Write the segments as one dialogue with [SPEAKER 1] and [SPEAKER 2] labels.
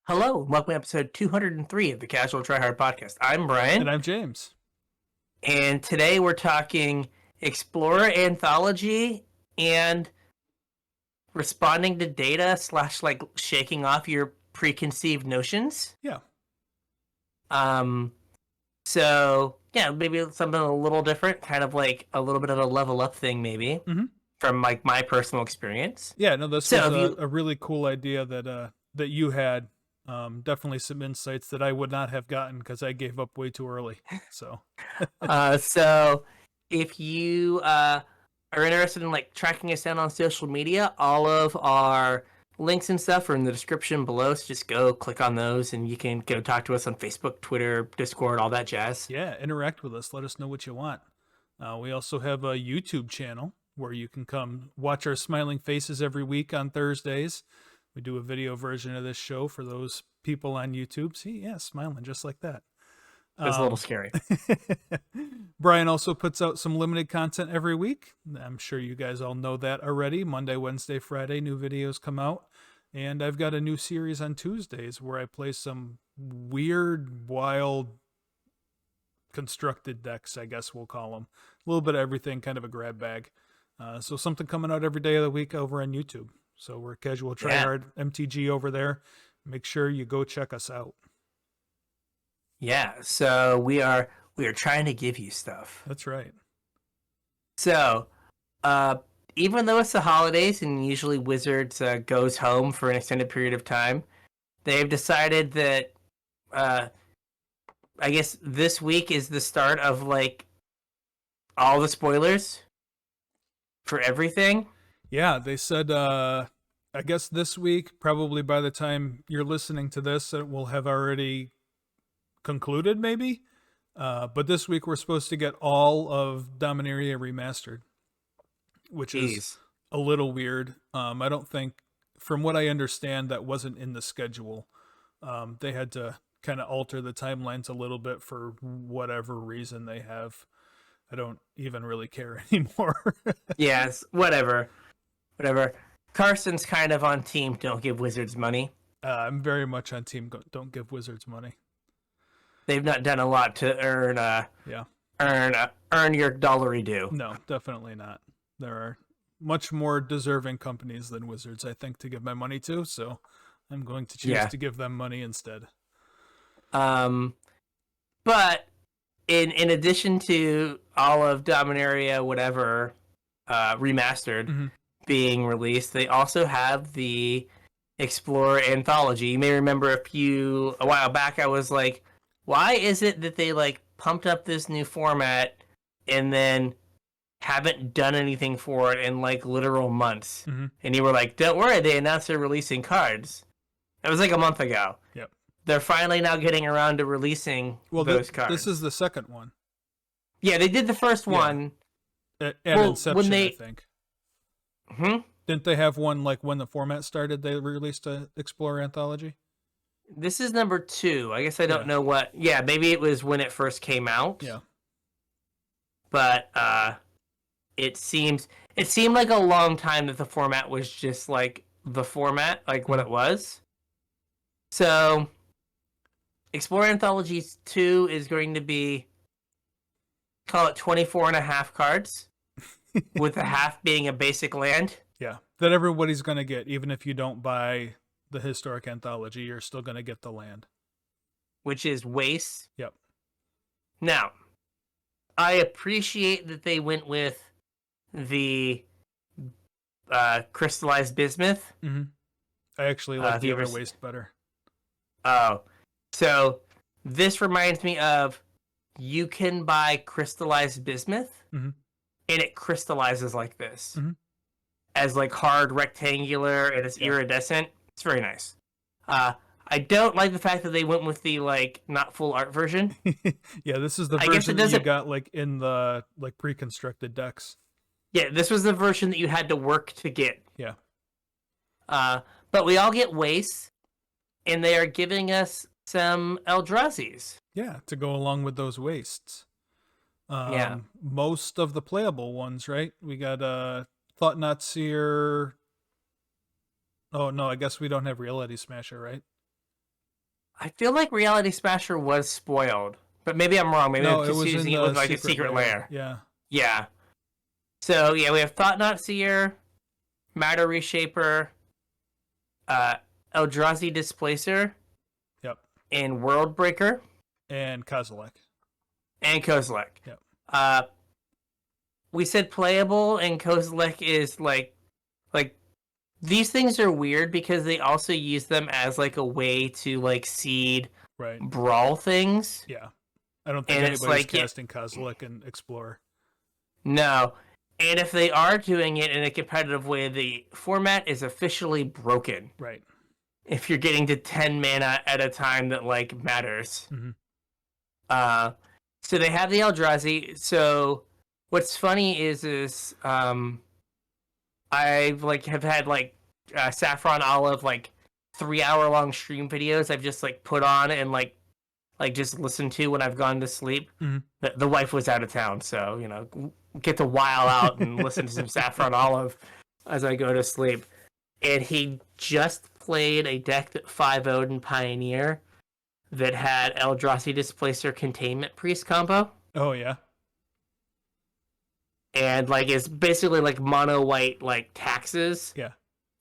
[SPEAKER 1] Hello, welcome to episode 203 of the Casual Try Hard podcast. I'm Brian,
[SPEAKER 2] And I'm James.
[SPEAKER 1] and today we're talking Explorer Anthology and responding to data slash like shaking off your preconceived notions.
[SPEAKER 2] Yeah.
[SPEAKER 1] Um, so yeah, maybe something a little different, kind of like a little bit of a level up thing, maybe
[SPEAKER 2] Mm-hmm.
[SPEAKER 1] from like my personal experience.
[SPEAKER 2] Yeah, no, this
[SPEAKER 1] So
[SPEAKER 2] was a really cool idea that you had. Definitely some insights that I would not have gotten because I gave up way too early. So
[SPEAKER 1] So if you are interested in like tracking us down on social media, all of our links and stuff are in the description below. So just go click on those and you can go talk to us on Facebook, Twitter, Discord, all that jazz.
[SPEAKER 2] yeah, interact with us. Let us know what you want. We also have a YouTube channel where you can come watch our smiling faces every week on Thursdays. We do a video version of this show for those people on YouTube. See, yeah, smiling just like that.
[SPEAKER 1] It was a little scary.
[SPEAKER 2] Brian also puts out some limited content every week. I'm sure you guys all know that already. Monday, Wednesday, Friday, new videos come out. And I've got a new series on Tuesdays where I play some weird, wild, constructed decks, I guess we'll call them. A little bit of everything, kind of a grab bag. So something coming out every day of the week over on YouTube. So we're Casual Tryhard MTG over there. Make sure you go check us out.
[SPEAKER 1] Yeah, so we are trying to give you stuff.
[SPEAKER 2] That's right.
[SPEAKER 1] So, even though it's the holidays and usually Wizards goes home for an extended period of time, they've decided that I guess this week is the start of like all the spoilers for everything.
[SPEAKER 2] Yeah, they said I guess this week, probably by the time you're listening to this, it will have already concluded maybe. But this week we're supposed to get all of Dominaria remastered, which is a little weird. I don't think, from what I understand, that wasn't in the schedule. They had to kind of alter the timelines a little bit for whatever reason they have. I don't even really care anymore.
[SPEAKER 1] Yes, whatever. Carson's kind of on team don't give Wizards money.
[SPEAKER 2] I'm very much on team don't give Wizards money.
[SPEAKER 1] They've not done a lot to earn your dollary due.
[SPEAKER 2] No, definitely not. There are much more deserving companies than Wizards, I think, to give my money to, so I'm going to choose to give them money instead.
[SPEAKER 1] But in addition to all of Dominaria whatever remastered being released, they also have the Explorer Anthology. You may remember a while back I was like, why is it that they like pumped up this new format and then haven't done anything for it in like literal months? And you were like, don't worry, they announced they're releasing cards. That was like a month ago.
[SPEAKER 2] Yep.
[SPEAKER 1] They're finally now getting around to releasing those cards.
[SPEAKER 2] This is the second one.
[SPEAKER 1] Yeah, they did the first one.
[SPEAKER 2] At Inception, I think. Didn't they have one like when the format started, they released a Explorer Anthology?
[SPEAKER 1] This is number 2. I guess I don't know what. Yeah, maybe it was when it first came out.
[SPEAKER 2] Yeah.
[SPEAKER 1] But it seemed like a long time that the format was just like the format, like what it was. So Explorer Anthologies 2 is going to be, call it 24 and a half cards, with a half being a basic land.
[SPEAKER 2] Yeah, that everybody's going to get, even if you don't buy the Historic Anthology, you're still going to get the land.
[SPEAKER 1] Which is waste.
[SPEAKER 2] Yep.
[SPEAKER 1] Now, I appreciate that they went with the crystallized bismuth.
[SPEAKER 2] I actually like the other waste better.
[SPEAKER 1] Oh, so this reminds me of, you can buy crystallized bismuth, and it crystallizes like this, as like hard rectangular, and it's iridescent. It's very nice. I don't like the fact that they went with the like not full art version.
[SPEAKER 2] Yeah, this is the version that you got like in the like pre-constructed decks.
[SPEAKER 1] Yeah, this was the version that you had to work to get.
[SPEAKER 2] Yeah.
[SPEAKER 1] But we all get wastes, and they are giving us some Eldrazi's.
[SPEAKER 2] Yeah, to go along with those wastes.
[SPEAKER 1] Yeah.
[SPEAKER 2] Most of the playable ones, right? We got Thought Not Seer. Oh no, I guess we don't have Reality Smasher, right?
[SPEAKER 1] I feel like Reality Smasher was spoiled, but maybe I'm wrong. Maybe
[SPEAKER 2] No,
[SPEAKER 1] I'm
[SPEAKER 2] it was
[SPEAKER 1] confusing
[SPEAKER 2] in
[SPEAKER 1] it with
[SPEAKER 2] the
[SPEAKER 1] like a secret lair.
[SPEAKER 2] Yeah.
[SPEAKER 1] Yeah. So yeah, we have Thought Not Seer, Matter Reshaper, uh, Eldrazi Displacer,
[SPEAKER 2] Yep.
[SPEAKER 1] and World Breaker,
[SPEAKER 2] And Kozilek.
[SPEAKER 1] and Kozilek.
[SPEAKER 2] Yep.
[SPEAKER 1] We said playable, and Kozilek is like these things are weird because they also use them as like a way to like seed
[SPEAKER 2] Right.
[SPEAKER 1] brawl things.
[SPEAKER 2] Yeah. I don't think
[SPEAKER 1] And it's
[SPEAKER 2] anybody's
[SPEAKER 1] like,
[SPEAKER 2] casting Kozilek and Explorer.
[SPEAKER 1] No. And if they are doing it in a competitive way, the format is officially broken.
[SPEAKER 2] Right.
[SPEAKER 1] If you're getting to 10 mana at a time that like matters. So they have the Eldrazi. So what's funny is I've like have had like Saffron Olive like 3 hour long stream videos I've just like put on and like just listened to when I've gone to sleep. The wife was out of town, so you know, get to while out and listen to some Saffron Olive as I go to sleep. And he just played a deck that 5-0'd in Pioneer that had Eldrazi Displacer Containment Priest combo.
[SPEAKER 2] Oh yeah.
[SPEAKER 1] And like it's basically like mono white like taxes.
[SPEAKER 2] Yeah.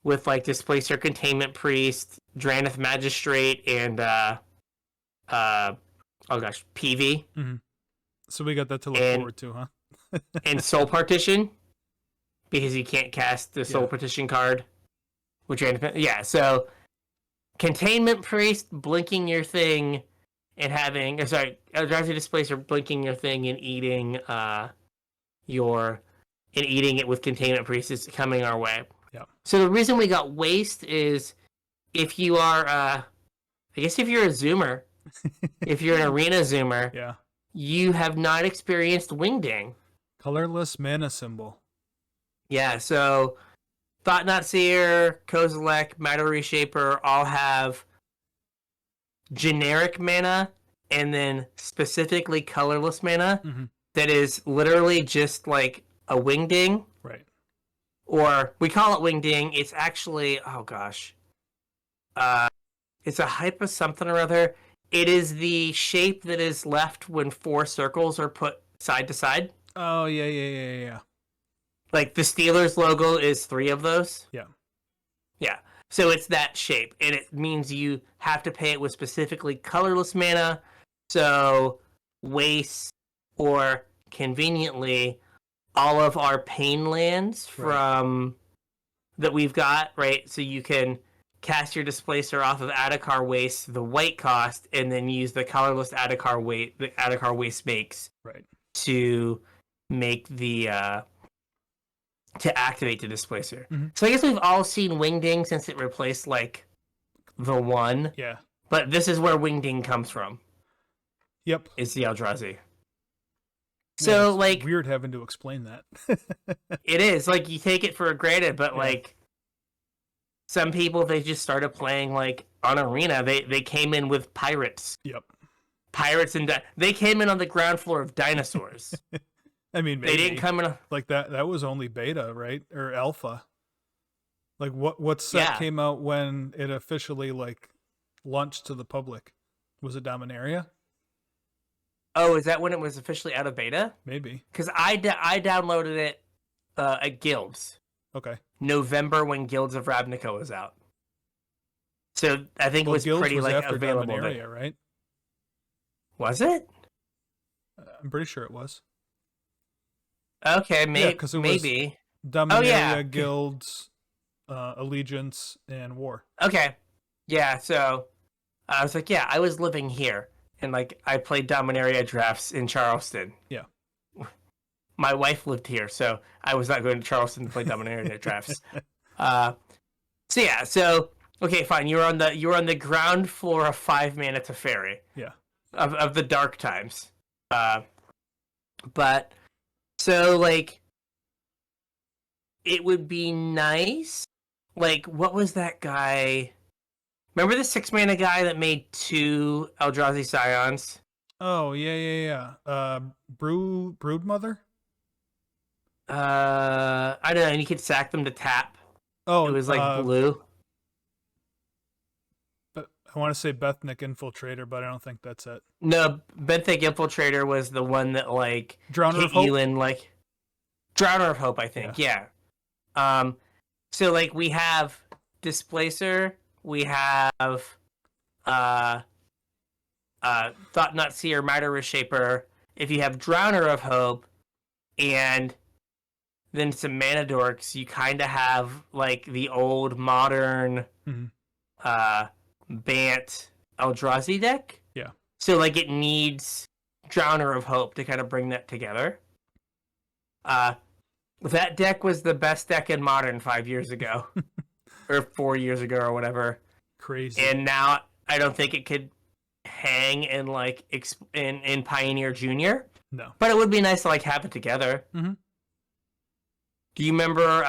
[SPEAKER 1] With like Displacer Containment Priest, Drannith Magistrate, and PV.
[SPEAKER 2] So we got that to look forward to, huh?
[SPEAKER 1] And Soul Partition, because you can't cast the Soul Partition card. Which so Containment Priest blinking your thing and having Eldrazi Displacer blinking your thing and eating eating it with Containment Priest is coming our way.
[SPEAKER 2] Yeah.
[SPEAKER 1] So the reason we got Waste is if you are I guess if you're a Zoomer, if you're an arena Zoomer,
[SPEAKER 2] yeah,
[SPEAKER 1] you have not experienced Wingding.
[SPEAKER 2] Colorless mana symbol.
[SPEAKER 1] Yeah, so Thought Not Seer, Kozilek, Matter Reshaper all have generic mana and then specifically colorless mana that is literally just like a Wingding.
[SPEAKER 2] Right.
[SPEAKER 1] Or we call it Wingding. It's actually, oh gosh. It's a hype of something or other. It is the shape that is left when 4 circles are put side to side.
[SPEAKER 2] Oh, yeah.
[SPEAKER 1] Like the Steelers logo is 3 of those.
[SPEAKER 2] Yeah.
[SPEAKER 1] Yeah. So it's that shape, and it means you have to pay it with specifically colorless mana. So Waste, or conveniently, all of our pain lands from that we've got, right? So you can cast your Displacer off of Adakar Waste, the white cost, and then use the colorless Adakar Waste makes to make the to activate the Displacer. So I guess we've all seen Wingding since it replaced like the 1.
[SPEAKER 2] Yeah.
[SPEAKER 1] But this is where Wingding comes from.
[SPEAKER 2] Yep.
[SPEAKER 1] It's the Eldrazi. So like
[SPEAKER 2] weird having to explain that.
[SPEAKER 1] It is like you take it for granted, but like some people they just started playing like on Arena. They came in with pirates.
[SPEAKER 2] Yep.
[SPEAKER 1] Pirates and they came in on the ground floor of dinosaurs.
[SPEAKER 2] I mean, maybe.
[SPEAKER 1] They didn't come in
[SPEAKER 2] like that. That was only beta, right? Or alpha. Like what set came out when it officially like launched to the public? Was it Dominaria?
[SPEAKER 1] Oh, is that when it was officially out of beta?
[SPEAKER 2] Maybe.
[SPEAKER 1] Because I downloaded it at Guilds.
[SPEAKER 2] Okay.
[SPEAKER 1] November when Guilds of Ravnica was out. So I think it was
[SPEAKER 2] Guilds
[SPEAKER 1] pretty
[SPEAKER 2] was
[SPEAKER 1] like
[SPEAKER 2] after
[SPEAKER 1] available.
[SPEAKER 2] Dominaria, right?
[SPEAKER 1] Was it?
[SPEAKER 2] I'm pretty sure it was.
[SPEAKER 1] Okay, maybe.
[SPEAKER 2] Dominaria, Guilds, Allegiance, and War.
[SPEAKER 1] Okay. Yeah, so I was like, yeah, I was living here. And like I played Dominaria drafts in Charleston.
[SPEAKER 2] Yeah.
[SPEAKER 1] My wife lived here, so I was not going to Charleston to play Dominaria drafts. So okay, fine. You're on the ground floor of 5 mana Teferi.
[SPEAKER 2] Yeah.
[SPEAKER 1] Of the dark times. But so like it would be nice. Like what was that guy? Remember the 6 mana guy that made 2 Eldrazi Scions?
[SPEAKER 2] Oh yeah. Broodmother.
[SPEAKER 1] I don't know. And you could sack them to tap.
[SPEAKER 2] Oh,
[SPEAKER 1] it was like blue.
[SPEAKER 2] But I want to say Bethnic Infiltrator, but I don't think that's it.
[SPEAKER 1] No, Benthic Infiltrator was the one that like
[SPEAKER 2] Drowner
[SPEAKER 1] hit
[SPEAKER 2] of Hope?
[SPEAKER 1] you in like Drowner of Hope, I think. Yeah. So like we have Displacer, we have uh Thought Not Seer, Miter Shaper. If you have Drowner of Hope and then some Mana Dorks, you kind of have like the old modern Bant Eldrazi deck.
[SPEAKER 2] Yeah.
[SPEAKER 1] So like it needs Drowner of Hope to kind of bring that together. That deck was the best deck in Modern 5 years ago. Or 4 years ago or whatever.
[SPEAKER 2] Crazy.
[SPEAKER 1] And now I don't think it could hang in like in Pioneer Junior.
[SPEAKER 2] No.
[SPEAKER 1] But it would be nice to like have it together.
[SPEAKER 2] Mm-hmm.
[SPEAKER 1] Do you remember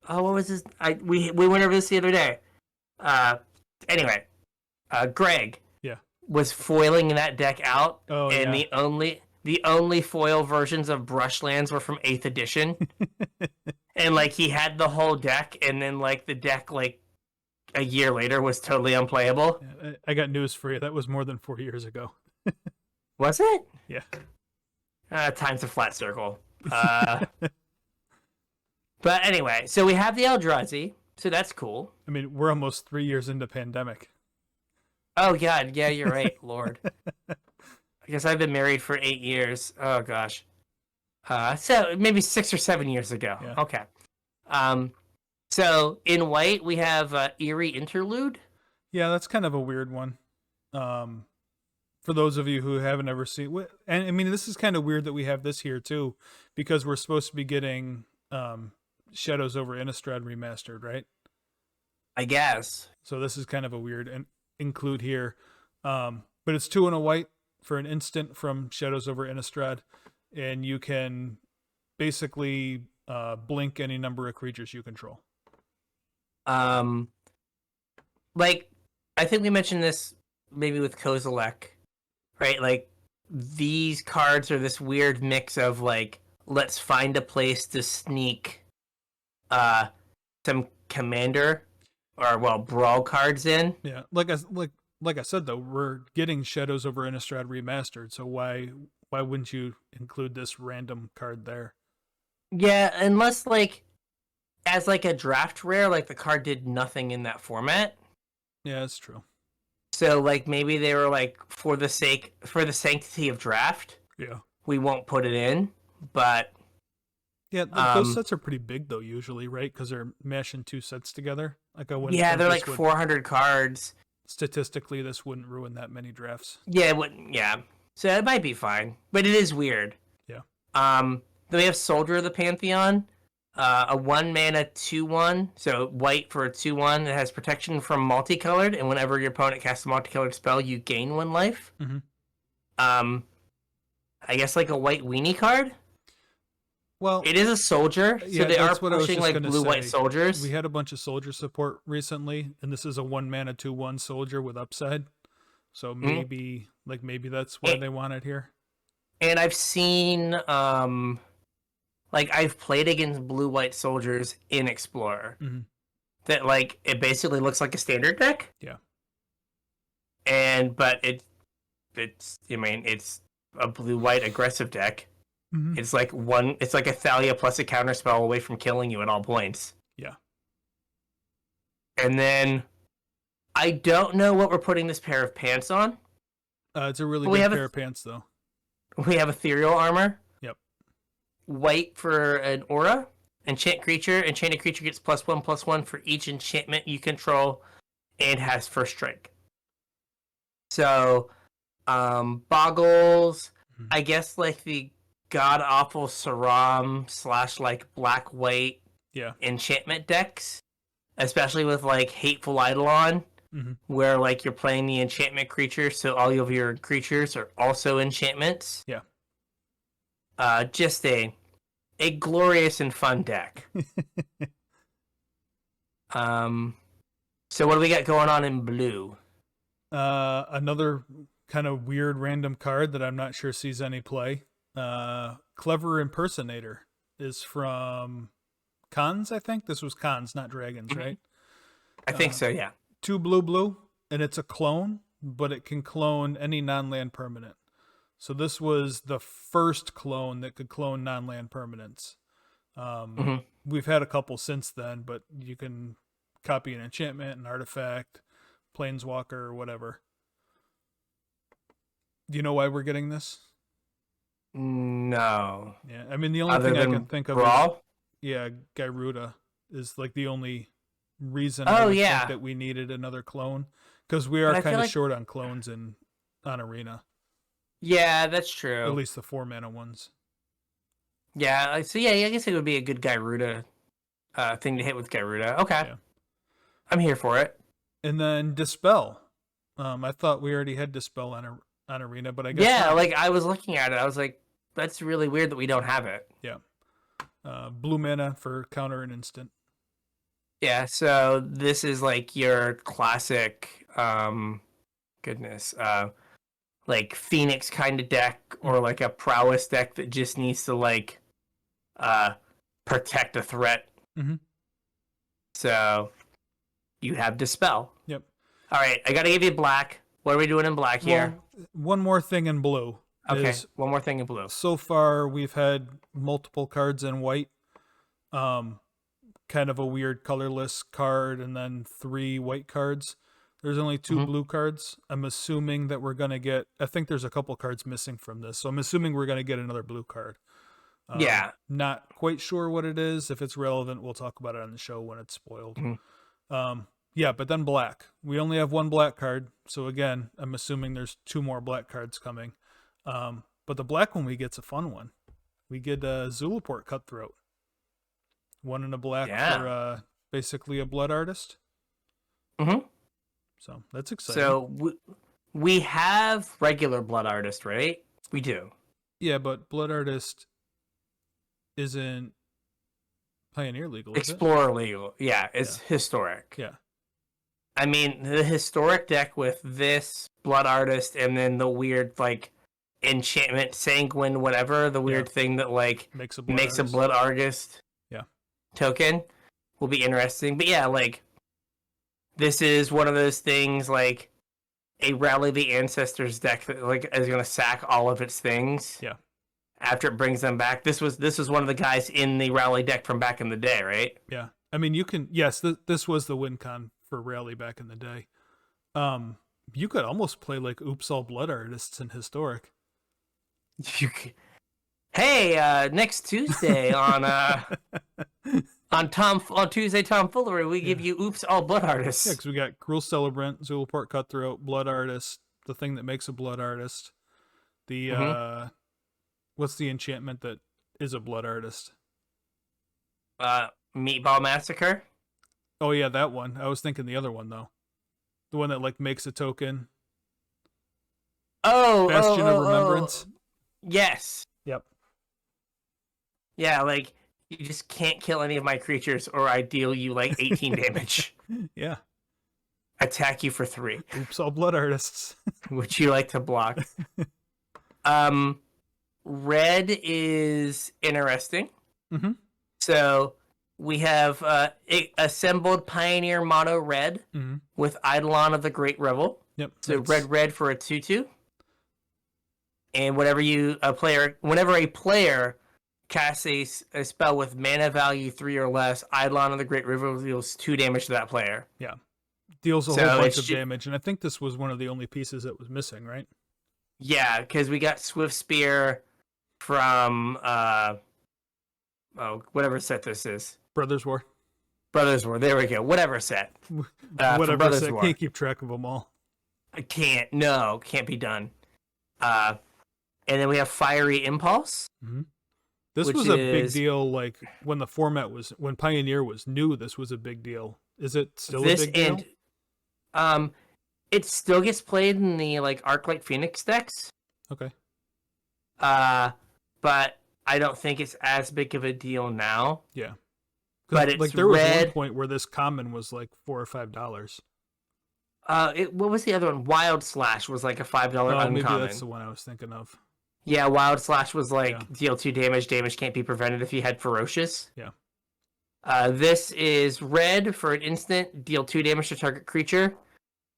[SPEAKER 1] what was this? We went over this the other day. Anyway, Greg was foiling that deck out, and the only foil versions of Brushlands were from 8th edition. And like he had the whole deck, and then like the deck like a year later was totally unplayable.
[SPEAKER 2] Yeah, I got news for you. That was more than 4 years ago.
[SPEAKER 1] Was it?
[SPEAKER 2] Yeah.
[SPEAKER 1] Time's a flat circle. But anyway, so we have the Eldrazi, so that's cool.
[SPEAKER 2] I mean, we're almost 3 years into pandemic.
[SPEAKER 1] Oh God, yeah, you're right, Lord. I guess I've been married for 8 years. Oh gosh. So maybe 6 or 7 years ago.
[SPEAKER 2] Yeah.
[SPEAKER 1] Okay. So in white we have Eerie Interlude.
[SPEAKER 2] Yeah, that's kind of a weird one. For those of you who haven't ever seen, and I mean, this is kind of weird that we have this here too, because we're supposed to be getting Shadows over Innistrad remastered, right?
[SPEAKER 1] I guess.
[SPEAKER 2] So this is kind of a weird include here. But it's 2 and a white for an instant from Shadows over Innistrad, and you can basically blink any number of creatures you control.
[SPEAKER 1] Like I think we mentioned this maybe with Kozilek, right? Like these cards are this weird mix of like let's find a place to sneak some commander or brawl cards in.
[SPEAKER 2] Yeah, like I said though, we're getting Shadows over Innistrad remastered, so why wouldn't you include this random card there?
[SPEAKER 1] Yeah, unless like as like a draft rare, like the card did nothing in that format.
[SPEAKER 2] Yeah, that's true.
[SPEAKER 1] So like maybe they were like for the sanctity of draft.
[SPEAKER 2] Yeah.
[SPEAKER 1] We won't put it in, but
[SPEAKER 2] yeah, those sets are pretty big though usually, right? Because they're mashing 2 sets together. Like I wouldn't.
[SPEAKER 1] Yeah, they're like 400 cards.
[SPEAKER 2] Statistically, this wouldn't ruin that many drafts.
[SPEAKER 1] Yeah, it wouldn't. Yeah, so it might be fine, but it is weird.
[SPEAKER 2] Yeah.
[SPEAKER 1] Then we have Soldier of the Pantheon, a 1-mana 2/1, so white for a 2/1. It has protection from multicolored, and whenever your opponent casts a multicolored spell, you gain 1 life.
[SPEAKER 2] Mm-hmm.
[SPEAKER 1] I guess like a white weenie card.
[SPEAKER 2] Well,
[SPEAKER 1] it is a soldier, so
[SPEAKER 2] yeah,
[SPEAKER 1] they are pushing like blue-white soldiers.
[SPEAKER 2] We had a bunch of soldier support recently, and this is a 1-mana 2/1 soldier with upside. So maybe that's why they want it here.
[SPEAKER 1] And I've seen like I've played against blue-white soldiers in Explorer.
[SPEAKER 2] Mm-hmm.
[SPEAKER 1] That like it basically looks like a standard deck.
[SPEAKER 2] Yeah.
[SPEAKER 1] But it's a blue-white aggressive deck.
[SPEAKER 2] Mm-hmm.
[SPEAKER 1] It's like a Thalia plus a counterspell away from killing you at all points.
[SPEAKER 2] Yeah.
[SPEAKER 1] And then I don't know what we're putting this pair of pants on.
[SPEAKER 2] It's a really good pair of pants though.
[SPEAKER 1] We have Ethereal Armor.
[SPEAKER 2] Yep.
[SPEAKER 1] White for an aura. Enchanted creature gets +1/+1 for each enchantment you control and has first strike. So Boggles, I guess like the god awful Saram / like black white enchantment decks, especially with like Hateful Eidolon, where like you're playing the enchantment creature, so all of your creatures are also enchantments.
[SPEAKER 2] Yeah.
[SPEAKER 1] Just a glorious and fun deck. So what do we got going on in blue?
[SPEAKER 2] Another kind of weird random card that I'm not sure sees any play. Clever Impersonator is from Cons, I think. This was Cons, not Dragons, right?
[SPEAKER 1] I think so, yeah.
[SPEAKER 2] 2 blue, and it's a clone, but it can clone any non-land permanent. So this was the first clone that could clone non-land permanents. We've had a couple since then, but you can copy an enchantment, an artifact, planeswalker, or whatever. Do you know why we're getting this?
[SPEAKER 1] No.
[SPEAKER 2] Yeah, I mean, the only thing I can think of
[SPEAKER 1] Brawl?
[SPEAKER 2] is, Gyruda is like the only reason
[SPEAKER 1] I
[SPEAKER 2] think that we needed another clone, because we are kind of short on clones on Arena.
[SPEAKER 1] Yeah, that's true.
[SPEAKER 2] At least the 4-mana ones.
[SPEAKER 1] Yeah, so yeah, I guess it would be a good Gyruda thing to hit with Gyruda. Okay. Yeah. I'm here for it.
[SPEAKER 2] And then Dispel. I thought we already had Dispel on Arena, but I guess not.
[SPEAKER 1] Like I was looking at it, I was like, that's really weird that we don't have it.
[SPEAKER 2] Yeah. Blue mana for counter an instant.
[SPEAKER 1] Yeah, so this is like your classic like Phoenix kind of deck, or like a prowess deck that just needs to like protect a threat.
[SPEAKER 2] Mm-hmm.
[SPEAKER 1] So you have Dispel.
[SPEAKER 2] Yep.
[SPEAKER 1] All right, I gotta give you black. What are we doing in black here?
[SPEAKER 2] One more thing in blue.
[SPEAKER 1] Okay, one more thing in blue.
[SPEAKER 2] So far, we've had multiple cards in white. Kind of a weird colorless card, and then 3 white cards. There's only 2 blue cards. I'm assuming that we're going to get... I think there's a couple cards missing from this, so I'm assuming we're going to get another blue card.
[SPEAKER 1] Yeah.
[SPEAKER 2] Not quite sure what it is. If it's relevant, we'll talk about it on the show when it's spoiled. Yeah, but then black. We only have 1 black card, so again, I'm assuming there's 2 more black cards coming. But the black one we get's a fun one. We get a Zulaport Cutthroat. 1 in a black for basically a Blood Artist. So that's exciting.
[SPEAKER 1] So we have regular Blood Artist, right? We do.
[SPEAKER 2] Yeah, but Blood Artist isn't Pioneer legal, is
[SPEAKER 1] Explorer legal. Yeah, it's historic.
[SPEAKER 2] Yeah.
[SPEAKER 1] I mean, the historic deck with this Blood Artist and then the weird, like, enchantment, sanguine, whatever, the weird thing that, like, makes a Blood Artist token will be interesting. But yeah, like, this is one of those things, like, a Rally the Ancestors deck that, like, is going to sack all of its things.
[SPEAKER 2] Yeah.
[SPEAKER 1] After it brings them back. This was one of the guys in the Rally deck from back in the day, right?
[SPEAKER 2] Yeah. I mean, you can... Yes, this was the win con for Rally back in the day. You could almost play, like, Oops All Blood Artists in Historic.
[SPEAKER 1] You could... Hey, next Tuesday on Tuesday Tomfoolery, we give you Oops All Blood Artists.
[SPEAKER 2] Yeah, because we got Cruel Celebrant, Zulaport Cutthroat, Blood Artist, the thing that makes a Blood Artist. The what's the enchantment that is a Blood Artist?
[SPEAKER 1] Meatball Massacre.
[SPEAKER 2] Oh yeah, that one. I was thinking the other one though, the one that like makes a token. Bastion of Remembrance.
[SPEAKER 1] Yes.
[SPEAKER 2] Yep.
[SPEAKER 1] Yeah, like, you just can't kill any of my creatures or I deal you, like, 18 damage.
[SPEAKER 2] Yeah.
[SPEAKER 1] Attack you for 3.
[SPEAKER 2] Oops, all Blood Artists.
[SPEAKER 1] Which you like to block. Red is interesting. So, we have assembled Pioneer Mono Red with Eidolon of the Great Revel.
[SPEAKER 2] Yep.
[SPEAKER 1] So, red for a 2/2. And whenever a player casts a spell with mana value 3 or less, Eidolon of the Great River deals 2 damage to that player.
[SPEAKER 2] Yeah. Deals a whole bunch of damage, and I think this was one of the only pieces that was missing, right?
[SPEAKER 1] Yeah, because we got Swift Spear from whatever set this is.
[SPEAKER 2] Brothers War.
[SPEAKER 1] There we go. Whatever set.
[SPEAKER 2] Whatever set. War. Can't keep track of them all.
[SPEAKER 1] I can't. No, can't be done. And then we have Fiery Impulse.
[SPEAKER 2] This was a big deal, like, when the format when Pioneer was new, this was a big deal. Is it still a big deal?
[SPEAKER 1] It still gets played in the, like, Arc-like Phoenix decks.
[SPEAKER 2] Okay.
[SPEAKER 1] But I don't think it's as big of a deal now.
[SPEAKER 2] Yeah.
[SPEAKER 1] But it's
[SPEAKER 2] like, there was one point where this common was, like, $4 or $5.
[SPEAKER 1] What was the other one? Wild Slash was like a $5 uncommon.
[SPEAKER 2] Maybe that's the one I was thinking of.
[SPEAKER 1] Yeah, Wild Slash was like deal 2 damage. Damage can't be prevented if you had Ferocious.
[SPEAKER 2] Yeah.
[SPEAKER 1] This is red for an instant, deal 2 damage to target creature.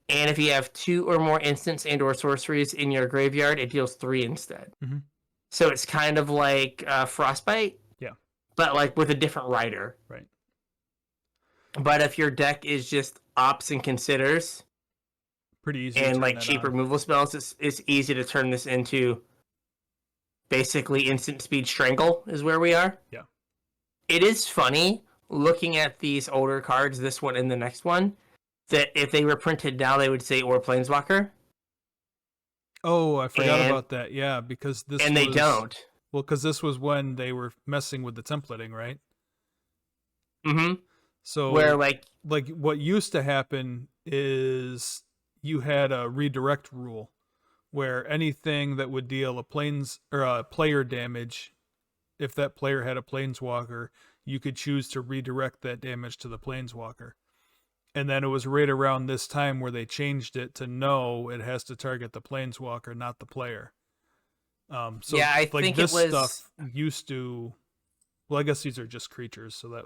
[SPEAKER 1] And if you have 2 or more instants and or sorceries in your graveyard, it deals 3 instead.
[SPEAKER 2] Mm-hmm.
[SPEAKER 1] So it's kind of like Frostbite.
[SPEAKER 2] Yeah.
[SPEAKER 1] But like with a different rider.
[SPEAKER 2] Right.
[SPEAKER 1] But if your deck is just ops and considers,
[SPEAKER 2] pretty easy
[SPEAKER 1] and
[SPEAKER 2] to
[SPEAKER 1] like cheap removal spells, it's easy to turn this into basically instant speed strangle is where we are.
[SPEAKER 2] Yeah.
[SPEAKER 1] It is funny looking at these older cards, this one and the next one, that if they were printed now, they would say or Planeswalker.
[SPEAKER 2] Oh, I forgot about that. Yeah, because this
[SPEAKER 1] and they don't.
[SPEAKER 2] Well, because this was when they were messing with the templating, right?
[SPEAKER 1] Mm-hmm.
[SPEAKER 2] So
[SPEAKER 1] where like
[SPEAKER 2] what used to happen is you had a redirect rule where anything that would deal a player damage, if that player had a Planeswalker, you could choose to redirect that damage to the Planeswalker. And then it was right around this time where they changed it to no, it has to target the Planeswalker, not the player. So
[SPEAKER 1] yeah, I
[SPEAKER 2] like
[SPEAKER 1] think
[SPEAKER 2] this
[SPEAKER 1] it was...
[SPEAKER 2] stuff used to. Well, I guess these are just creatures, so that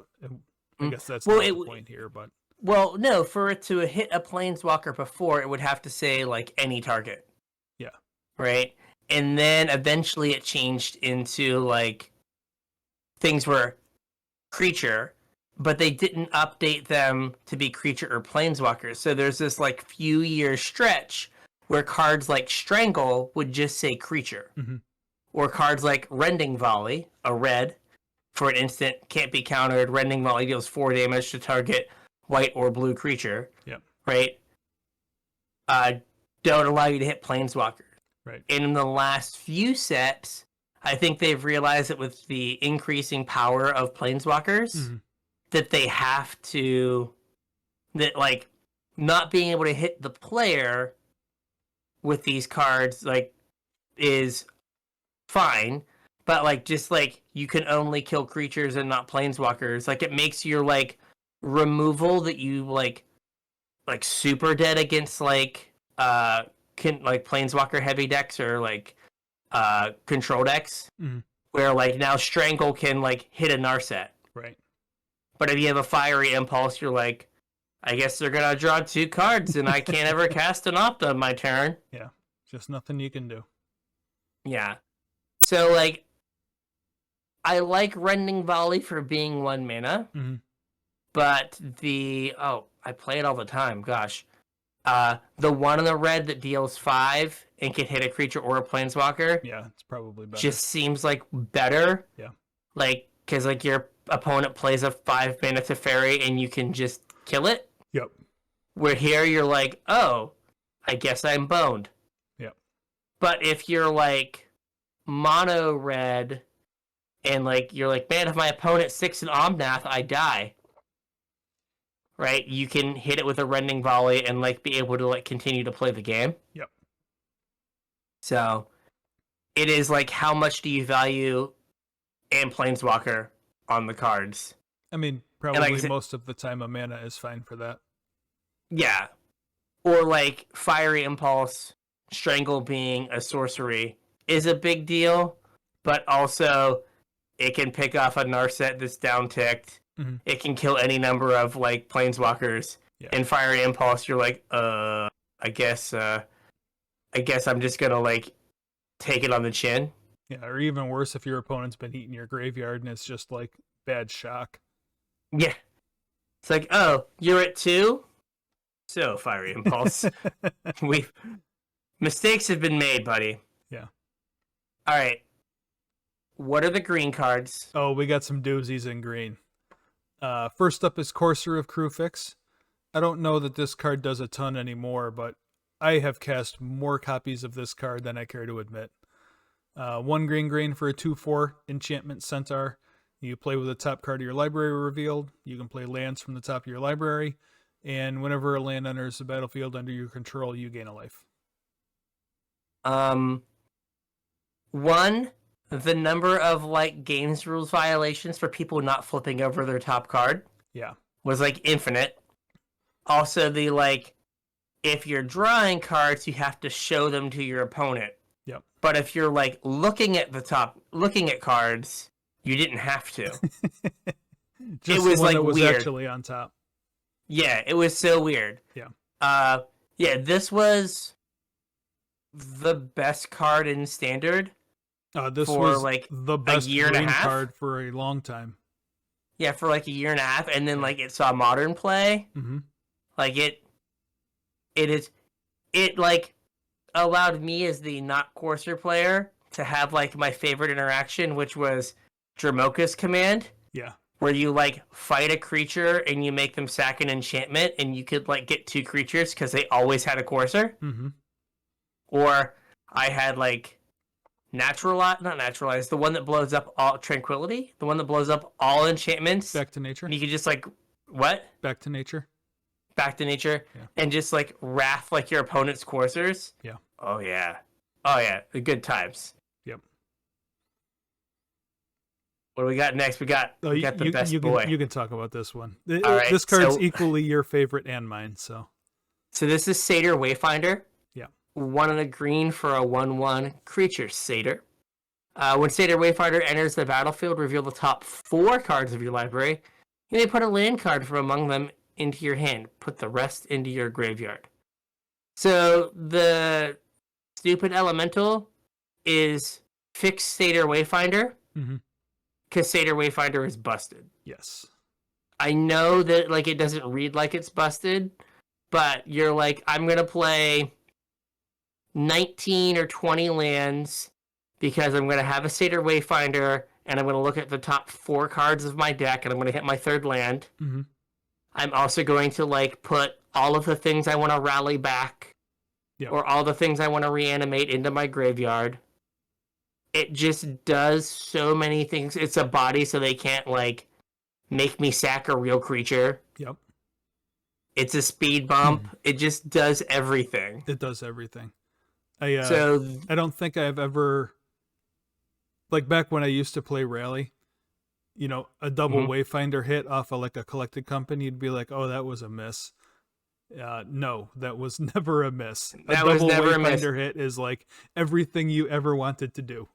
[SPEAKER 2] I guess that's
[SPEAKER 1] well,
[SPEAKER 2] not the point here. But
[SPEAKER 1] well, no, for it to hit a Planeswalker before, it would have to say like any target.
[SPEAKER 2] Yeah.
[SPEAKER 1] Right, and then eventually it changed into like things were creature, but they didn't update them to be creature or Planeswalkers. So there's this like few year stretch where cards like Strangle would just say creature.
[SPEAKER 2] Mm-hmm.
[SPEAKER 1] Or cards like Rending Volley, a red, for an instant, can't be countered. Rending Volley deals 4 damage to target white or blue creature.
[SPEAKER 2] Yep.
[SPEAKER 1] Right? Don't allow you to hit Planeswalkers.
[SPEAKER 2] Right.
[SPEAKER 1] And in the last few sets, I think they've realized that with the increasing power of Planeswalkers,
[SPEAKER 2] mm-hmm.
[SPEAKER 1] that they have to... that, like, not being able to hit the player with these cards, like, is fine, but like just like you can only kill creatures and not Planeswalkers. Like it makes your like removal that you like super dead against like Planeswalker heavy decks or like control decks,
[SPEAKER 2] mm-hmm.
[SPEAKER 1] where like now Strangle can like hit a Narset.
[SPEAKER 2] Right.
[SPEAKER 1] But if you have a Fiery Impulse, you're like, I guess they're gonna draw 2 cards and I can't ever cast an Opt on my turn.
[SPEAKER 2] Yeah. Just nothing you can do.
[SPEAKER 1] Yeah. So, like, I like Rending Volley for being 1 mana,
[SPEAKER 2] mm-hmm.
[SPEAKER 1] but I play it all the time, gosh. The one in the red that deals 5 and can hit a creature or a Planeswalker.
[SPEAKER 2] Yeah, it's probably better.
[SPEAKER 1] Just seems like better.
[SPEAKER 2] Yeah.
[SPEAKER 1] Like, because, like, your opponent plays a 5 mana Teferi and you can just kill it.
[SPEAKER 2] Yep.
[SPEAKER 1] Where here you're like, oh, I guess I'm boned.
[SPEAKER 2] Yep.
[SPEAKER 1] But if you're like mono red and like you're like, man, if my opponent 6 in Omnath, I die. Right? You can hit it with a Rending Volley and like be able to like continue to play the game.
[SPEAKER 2] Yep.
[SPEAKER 1] So it is like, how much do you value and Planeswalker on the cards?
[SPEAKER 2] I mean, probably most of the time a mana is fine for that.
[SPEAKER 1] Yeah. Or like Fiery Impulse, Strangle being a sorcery is a big deal, but also it can pick off a Narset that's down-ticked.
[SPEAKER 2] Mm-hmm.
[SPEAKER 1] It can kill any number of like Planeswalkers.
[SPEAKER 2] Yeah.
[SPEAKER 1] And Fiery Impulse, you're like, I guess I'm just gonna like take it on the chin.
[SPEAKER 2] Yeah, or even worse if your opponent's been eating your graveyard and it's just like bad shock.
[SPEAKER 1] Yeah. It's like, oh, you're at 2? So, Fiery Impulse. Mistakes have been made, buddy.
[SPEAKER 2] Yeah.
[SPEAKER 1] All right. What are the green cards?
[SPEAKER 2] Oh, we got some doozies in green. First up is Courser of Crewfix. I don't know that this card does a ton anymore, but I have cast more copies of this card than I care to admit. 1 green for a 2/4 Enchantment Centaur. You play with the top card of your library revealed. You can play lands from the top of your library. And whenever a land enters the battlefield under your control, you gain a life.
[SPEAKER 1] 1, the number of like games rules violations for people not flipping over their top card.
[SPEAKER 2] Yeah.
[SPEAKER 1] Was like infinite. Also, the like, if you're drawing cards, you have to show them to your opponent.
[SPEAKER 2] Yep.
[SPEAKER 1] But if you're like looking at cards, you didn't have to.
[SPEAKER 2] Just
[SPEAKER 1] it was
[SPEAKER 2] the one
[SPEAKER 1] like
[SPEAKER 2] that was
[SPEAKER 1] weird.
[SPEAKER 2] actually on top.
[SPEAKER 1] Yeah, it was so weird.
[SPEAKER 2] Yeah.
[SPEAKER 1] Yeah, this was the best card in Standard
[SPEAKER 2] This
[SPEAKER 1] for
[SPEAKER 2] was
[SPEAKER 1] like
[SPEAKER 2] the
[SPEAKER 1] a
[SPEAKER 2] best
[SPEAKER 1] year and a
[SPEAKER 2] green
[SPEAKER 1] half.
[SPEAKER 2] card for a long time.
[SPEAKER 1] Yeah, for like a year and a half, and then like it saw Modern play.
[SPEAKER 2] Mm-hmm.
[SPEAKER 1] Like it like allowed me as the not Courser player to have like my favorite interaction, which was Dramoka's command,
[SPEAKER 2] Yeah.
[SPEAKER 1] where you like fight a creature and you make them sack an enchantment, and you could like get 2 creatures because they always had a Courser.
[SPEAKER 2] Mm-hmm.
[SPEAKER 1] Or I had like not naturalize, the one that blows up all tranquility, the one that blows up all enchantments.
[SPEAKER 2] Back to nature.
[SPEAKER 1] And you could just like what?
[SPEAKER 2] Back to nature.
[SPEAKER 1] Back to nature,
[SPEAKER 2] Yeah.
[SPEAKER 1] and just like wrath like your opponent's coursers.
[SPEAKER 2] Yeah.
[SPEAKER 1] Oh yeah, the good times.
[SPEAKER 2] Yep.
[SPEAKER 1] What do we got next? We got the best boy.
[SPEAKER 2] You can talk about this one.
[SPEAKER 1] All right,
[SPEAKER 2] this card's equally your favorite and mine. So
[SPEAKER 1] this is Satyr Wayfinder.
[SPEAKER 2] Yeah.
[SPEAKER 1] 1 and a green for a 1/1 creature Satyr. When Satyr Wayfinder enters the battlefield, reveal the top 4 cards of your library. You may put a land card from among them into your hand. Put the rest into your graveyard. So the stupid elemental is fix Satyr Wayfinder, because Satyr Wayfinder is busted.
[SPEAKER 2] Yes.
[SPEAKER 1] I know that like it doesn't read like it's busted, but you're like, I'm gonna play 19 or 20 lands because I'm gonna have a Satyr Wayfinder, and I'm gonna look at the top 4 cards of my deck, and I'm gonna hit my 3rd land.
[SPEAKER 2] Mm-hmm.
[SPEAKER 1] I'm also going to like put all of the things I want to rally back, or all the things I want to reanimate into my graveyard. It just does so many things. It's a body, so they can't like make me sack a real creature.
[SPEAKER 2] Yep.
[SPEAKER 1] It's a speed bump. It just does everything.
[SPEAKER 2] It does everything. I don't think I've ever, like back when I used to play Rally, a double Wayfinder hit off of like a collected company, you'd be like, oh, that was a miss. No, that was never a miss.
[SPEAKER 1] That was never a miss.
[SPEAKER 2] Wayfinder hit is like everything you ever wanted to do.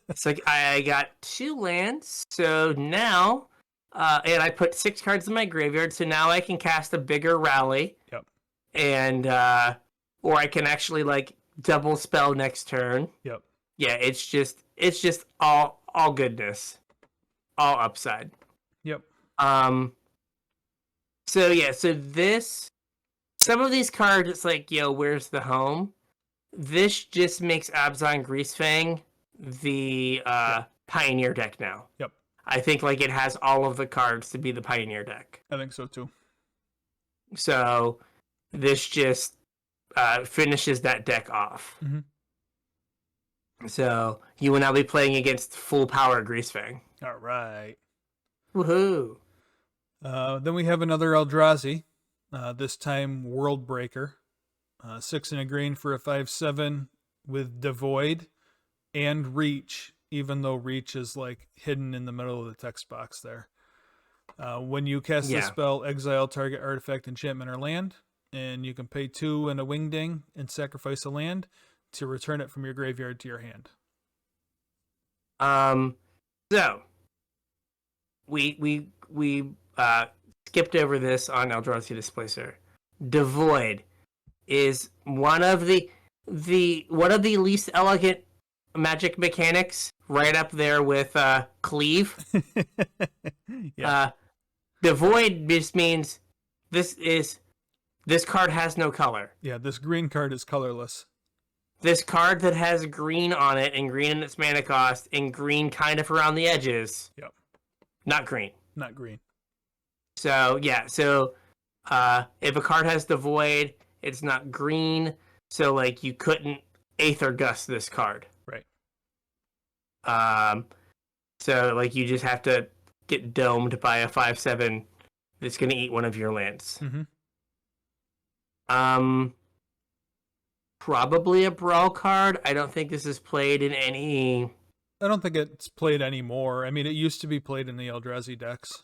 [SPEAKER 1] It's like I got 2 lands, so now, and I put 6 cards in my graveyard, so now I can cast a bigger Rally.
[SPEAKER 2] Yep.
[SPEAKER 1] And or I can actually like double spell next turn.
[SPEAKER 2] Yep.
[SPEAKER 1] Yeah, it's just all goodness. All upside.
[SPEAKER 2] Yep.
[SPEAKER 1] So some of these cards, it's like, yo, where's the home? This just makes Abzan Greasefang the Pioneer deck now.
[SPEAKER 2] Yep.
[SPEAKER 1] I think like it has all of the cards to be the Pioneer deck.
[SPEAKER 2] I think so too.
[SPEAKER 1] So this just finishes that deck off.
[SPEAKER 2] Mm-hmm.
[SPEAKER 1] So you will now be playing against full power Greasefang.
[SPEAKER 2] All right.
[SPEAKER 1] Woohoo!
[SPEAKER 2] Then we have another Eldrazi. This time World Breaker. 6 and a green for a 5/7 with Devoid and Reach, even though Reach is like hidden in the middle of the text box there. When you cast the spell, exile target artifact, enchantment, or land, and you can pay 2 and a Wingding and sacrifice a land to return it from your graveyard to your hand.
[SPEAKER 1] So we skipped over this on Eldrazi Displacer. Devoid is one of the least elegant magic mechanics, right up there with Cleave. Devoid just means this card has no color.
[SPEAKER 2] Yeah, this green card is colorless.
[SPEAKER 1] This card that has green on it and green in its mana cost and green kind of around the edges.
[SPEAKER 2] Yep.
[SPEAKER 1] Not green.
[SPEAKER 2] Not green.
[SPEAKER 1] So if a card has Devoid, it's not green. So like you couldn't Aether Gust this card.
[SPEAKER 2] Right.
[SPEAKER 1] So like you just have to get domed by a 5/7 that's gonna eat one of your lands.
[SPEAKER 2] Mm-hmm.
[SPEAKER 1] Probably a brawl card. I don't think this is played in any.
[SPEAKER 2] I don't think it's played anymore. I mean, it used to be played in the Eldrazi decks.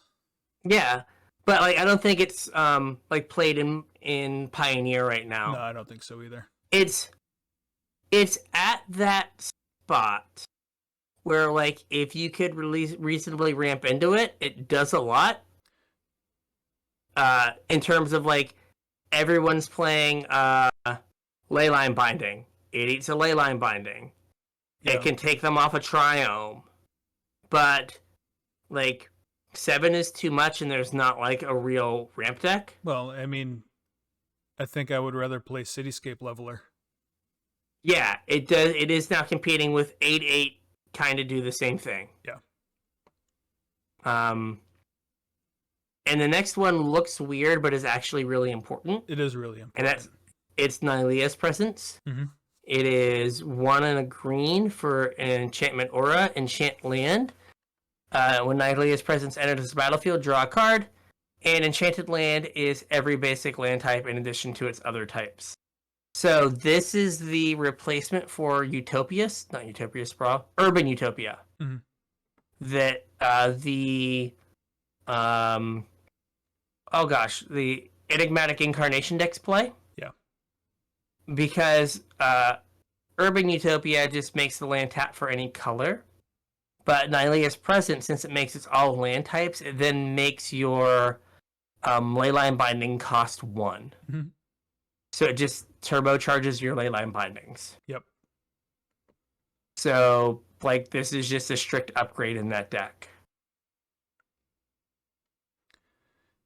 [SPEAKER 1] Yeah, but like I don't think it's like played in Pioneer right now.
[SPEAKER 2] No, I don't think so either.
[SPEAKER 1] It's at that spot where like if you could reasonably ramp into it, it does a lot. In terms of like everyone's playing leyline binding. It eats a leyline binding.
[SPEAKER 2] Yeah.
[SPEAKER 1] It can take them off a triome. But like 7 is too much and there's not like a real ramp deck.
[SPEAKER 2] Well, I mean, I think I would rather play Cityscape Leveler.
[SPEAKER 1] Yeah, it does. It is now competing with 8/8 kind of do the same thing.
[SPEAKER 2] Yeah.
[SPEAKER 1] And the next one looks weird, but is actually really important.
[SPEAKER 2] It is really important.
[SPEAKER 1] And it's Nylea's Presence.
[SPEAKER 2] Mm-hmm.
[SPEAKER 1] It is 1 and a green for an enchantment aura, enchant land. When Nylea's Presence enters the battlefield, draw a card. And enchanted land is every basic land type in addition to its other types. So this is the replacement for Utopias, not Utopia Sprawl, Urban Utopia.
[SPEAKER 2] Mm-hmm.
[SPEAKER 1] That the Enigmatic Incarnation decks play.
[SPEAKER 2] Yeah.
[SPEAKER 1] Because Urban Utopia just makes the land tap for any color. But Nylea's Presence, since it makes its all land types, it then makes your Leyline Binding cost 1.
[SPEAKER 2] Mm-hmm.
[SPEAKER 1] So it just turbocharges your Leyline Bindings.
[SPEAKER 2] Yep.
[SPEAKER 1] So, like, this is just a strict upgrade in that deck.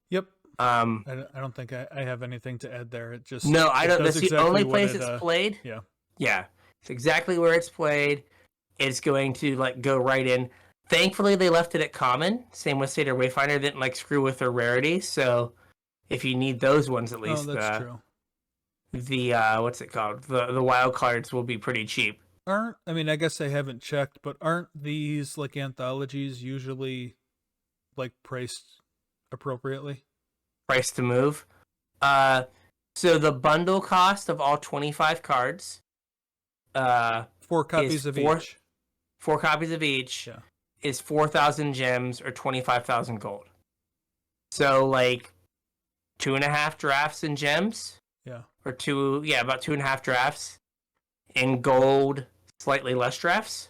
[SPEAKER 2] Yep.
[SPEAKER 1] I
[SPEAKER 2] don't think I have anything to add there. It just
[SPEAKER 1] no, I don't. That's
[SPEAKER 2] exactly
[SPEAKER 1] the only place it's played.
[SPEAKER 2] Yeah.
[SPEAKER 1] Yeah, it's exactly where it's played. It's going to like go right in. Thankfully, they left it at common. Same with Seder Wayfinder. Didn't like screw with their rarity. So, if you need those ones at least,
[SPEAKER 2] that's true.
[SPEAKER 1] The what's it called? The wild cards will be pretty cheap.
[SPEAKER 2] I guess I haven't checked, but aren't these like anthologies usually like priced appropriately?
[SPEAKER 1] Price to move. So the bundle cost of all 25 cards,
[SPEAKER 2] 4 copies of each.
[SPEAKER 1] 4 copies of each is 4,000 gems or 25,000 gold. So like 2.5 drafts in gems.
[SPEAKER 2] Yeah.
[SPEAKER 1] Or about 2.5 drafts in gold, slightly less drafts.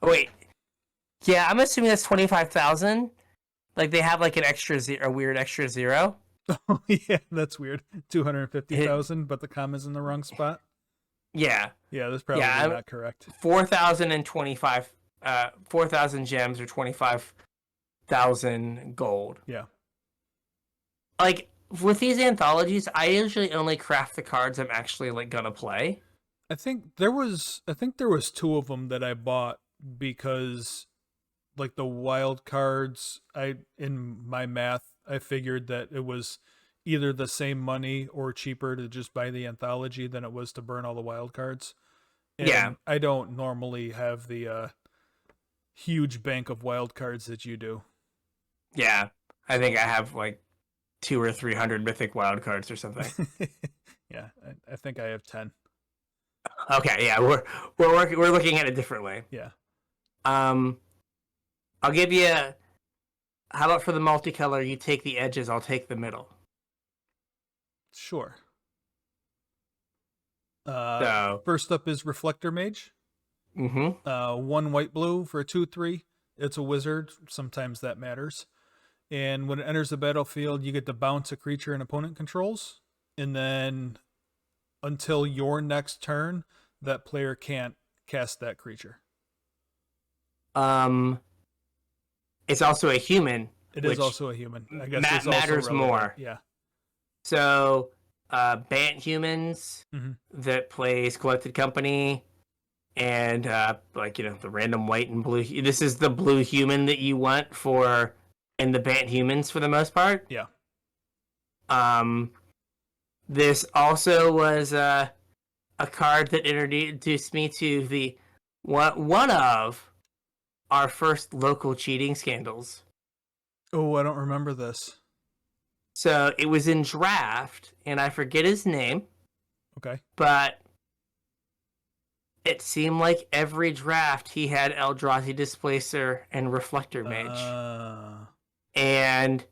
[SPEAKER 1] Oh wait, yeah, I'm assuming that's 25,000. Like they have like a weird extra 0.
[SPEAKER 2] Oh yeah, that's weird. 250,000, but the comma's in the wrong spot.
[SPEAKER 1] Yeah.
[SPEAKER 2] Yeah, that's probably not correct.
[SPEAKER 1] 4,025, 4,000 gems or 25,000 gold.
[SPEAKER 2] Yeah.
[SPEAKER 1] Like with these anthologies, I usually only craft the cards I'm actually like gonna play.
[SPEAKER 2] I think there was 2 of them that I bought because like the wild cards, in my math, I figured that it was either the same money or cheaper to just buy the anthology than it was to burn all the wild cards. And
[SPEAKER 1] yeah.
[SPEAKER 2] I don't normally have the huge bank of wild cards that you do.
[SPEAKER 1] Yeah. I think I have like 200 or 300 mythic wild cards or something.
[SPEAKER 2] Yeah, I think I have 10.
[SPEAKER 1] Okay, yeah, we're looking at it differently.
[SPEAKER 2] Yeah.
[SPEAKER 1] I'll give you. How about for the multicolor? You take the edges. I'll take the middle.
[SPEAKER 2] Sure.
[SPEAKER 1] So
[SPEAKER 2] first up is Reflector Mage.
[SPEAKER 1] Mm-hmm.
[SPEAKER 2] 1 white blue for a 2/3. It's a wizard. Sometimes that matters. And when it enters the battlefield, you get to bounce a creature an opponent controls, and then until your next turn, that player can't cast that creature.
[SPEAKER 1] It's also a human.
[SPEAKER 2] It is also a human. I guess
[SPEAKER 1] matters more.
[SPEAKER 2] Yeah.
[SPEAKER 1] So, Bant humans that plays Collected Company, and the random white and blue. This is the blue human that you want for in the Bant humans for the most part.
[SPEAKER 2] Yeah.
[SPEAKER 1] This also was a card that introduced me to the one of our first local cheating scandals.
[SPEAKER 2] Oh, I don't remember this.
[SPEAKER 1] So it was in draft, and I forget his name.
[SPEAKER 2] Okay.
[SPEAKER 1] But it seemed like every draft he had Eldrazi Displacer and Reflector Mage. And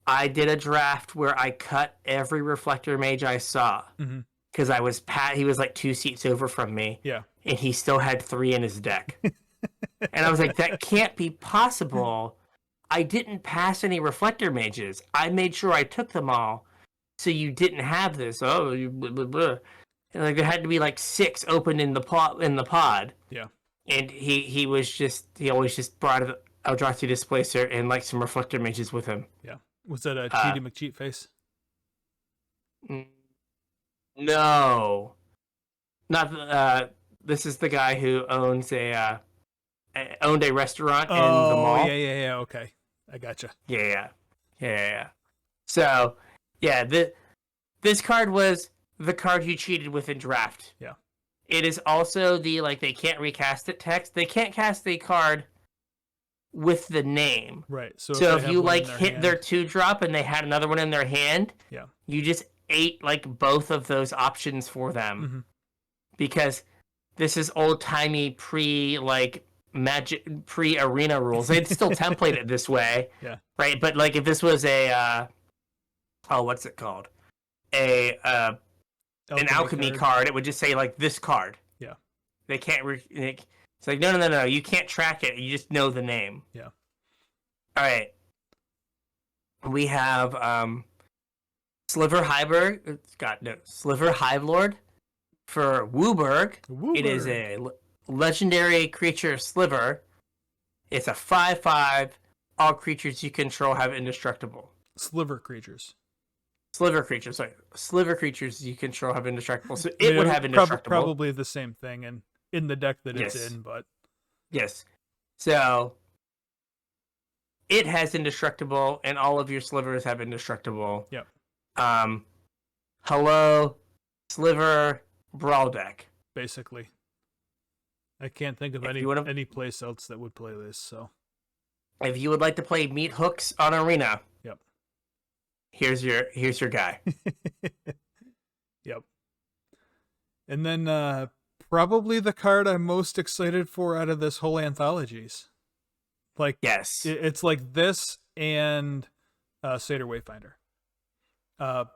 [SPEAKER 1] I did a draft where I cut every Reflector Mage I saw. Because he was like 2 seats over from me.
[SPEAKER 2] Yeah.
[SPEAKER 1] And he still had 3 in his deck. And I was like, that can't be possible. I didn't pass any reflector mages. I made sure I took them all, so you didn't have this. Oh, you blah, blah, blah. And like there had to be like 6 open in the pod.
[SPEAKER 2] Yeah.
[SPEAKER 1] And he always just brought an Eldrazi Displacer and like some reflector mages with him.
[SPEAKER 2] Yeah. Was that a Cheaty McCheat face?
[SPEAKER 1] No, not. This is the guy who owns owned a restaurant in the mall.
[SPEAKER 2] Yeah. Okay, I gotcha.
[SPEAKER 1] Yeah. So, yeah, this card was the card you cheated with in draft.
[SPEAKER 2] Yeah.
[SPEAKER 1] It is also the they can't recast it text. They can't cast a card with the name.
[SPEAKER 2] Right. So
[SPEAKER 1] if you hit their 2-drop and they had another one in their hand,
[SPEAKER 2] yeah,
[SPEAKER 1] you just ate both of those options for them, because this is old timey Magic pre-arena rules. They'd still template it this way,
[SPEAKER 2] yeah,
[SPEAKER 1] right? But if this was a what's it called? An alchemy card, it would just say this card.
[SPEAKER 2] Yeah.
[SPEAKER 1] They can't. It's like no. You can't track it. You just know the name.
[SPEAKER 2] Yeah.
[SPEAKER 1] All right. We have Sliver Highberg. Sliver Hivelord for Wooburg. It is a legendary creature Sliver. It's a 5/5. All creatures you control have indestructible.
[SPEAKER 2] Sliver creatures.
[SPEAKER 1] Sliver creatures you control have indestructible. So it would have indestructible.
[SPEAKER 2] Probably the same thing in the deck that it's in, but
[SPEAKER 1] yes. So it has indestructible, and all of your slivers have indestructible.
[SPEAKER 2] Yep.
[SPEAKER 1] Hello, Sliver Brawl deck.
[SPEAKER 2] Basically. I can't think of any place else that would play this, so.
[SPEAKER 1] If you would like to play Meat Hooks on Arena,
[SPEAKER 2] yep.
[SPEAKER 1] Here's your guy.
[SPEAKER 2] Yep. And then probably the card I'm most excited for out of this whole anthologies.
[SPEAKER 1] Yes.
[SPEAKER 2] It's like this and Satyr Wayfinder. But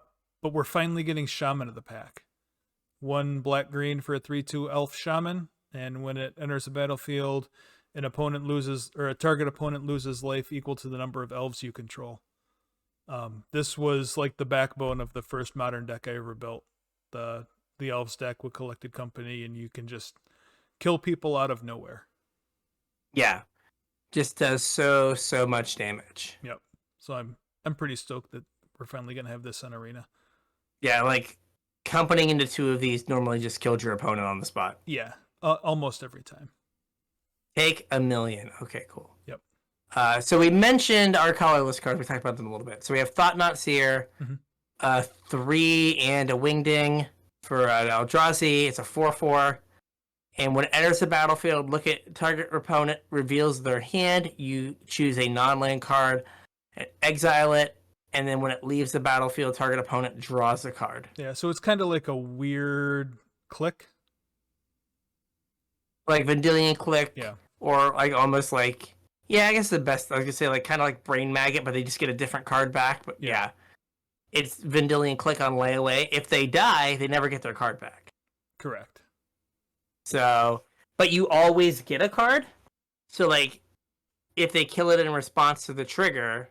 [SPEAKER 2] we're finally getting Shaman of the pack. 1 black-green for a 3/2 elf shaman, and when it enters the battlefield, a target opponent loses life equal to the number of elves you control. This was the backbone of the first modern deck I ever built. The elves deck with Collected Company, and you can just kill people out of nowhere.
[SPEAKER 1] Yeah. Just does so much damage.
[SPEAKER 2] Yep. So I'm pretty stoked that we're finally gonna have this on Arena.
[SPEAKER 1] Yeah, companying into 2 of these normally just killed your opponent on the spot.
[SPEAKER 2] Yeah, almost every time.
[SPEAKER 1] Take 1,000,000. Okay, cool.
[SPEAKER 2] Yep.
[SPEAKER 1] So we mentioned our colorless cards. We talked about them a little bit. So we have Thought Knot Seer, 3 and a Wingding for an Eldrazi. It's a 4/4. And when it enters the battlefield, look at target opponent reveals their hand. You choose a non-land card, exile it, and then when it leaves the battlefield, target opponent draws the card.
[SPEAKER 2] Yeah, so it's kind of like a weird click.
[SPEAKER 1] Like Vendilion Click.
[SPEAKER 2] Yeah.
[SPEAKER 1] Or almost I guess the best, I was going to say, kind of like Brain Maggot, but they just get a different card back. But yeah. It's Vendilion Click on layaway. If they die, they never get their card back.
[SPEAKER 2] Correct.
[SPEAKER 1] So, but you always get a card. So, if they kill it in response to the trigger,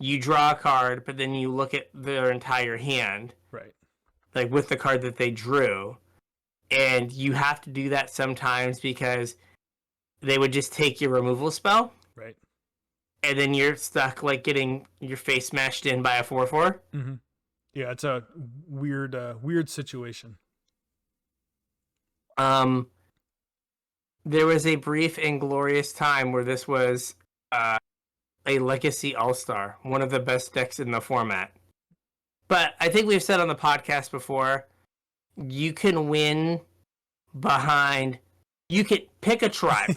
[SPEAKER 1] you draw a card, but then you look at their entire hand.
[SPEAKER 2] Right.
[SPEAKER 1] With the card that they drew. And you have to do that sometimes because they would just take your removal spell.
[SPEAKER 2] Right.
[SPEAKER 1] And then you're stuck getting your face smashed in by a 4/4.
[SPEAKER 2] Yeah, it's a weird situation.
[SPEAKER 1] There was a brief and glorious time where this was a Legacy All-Star, one of the best decks in the format. But I think we've said on the podcast before, you can win you could pick a tribe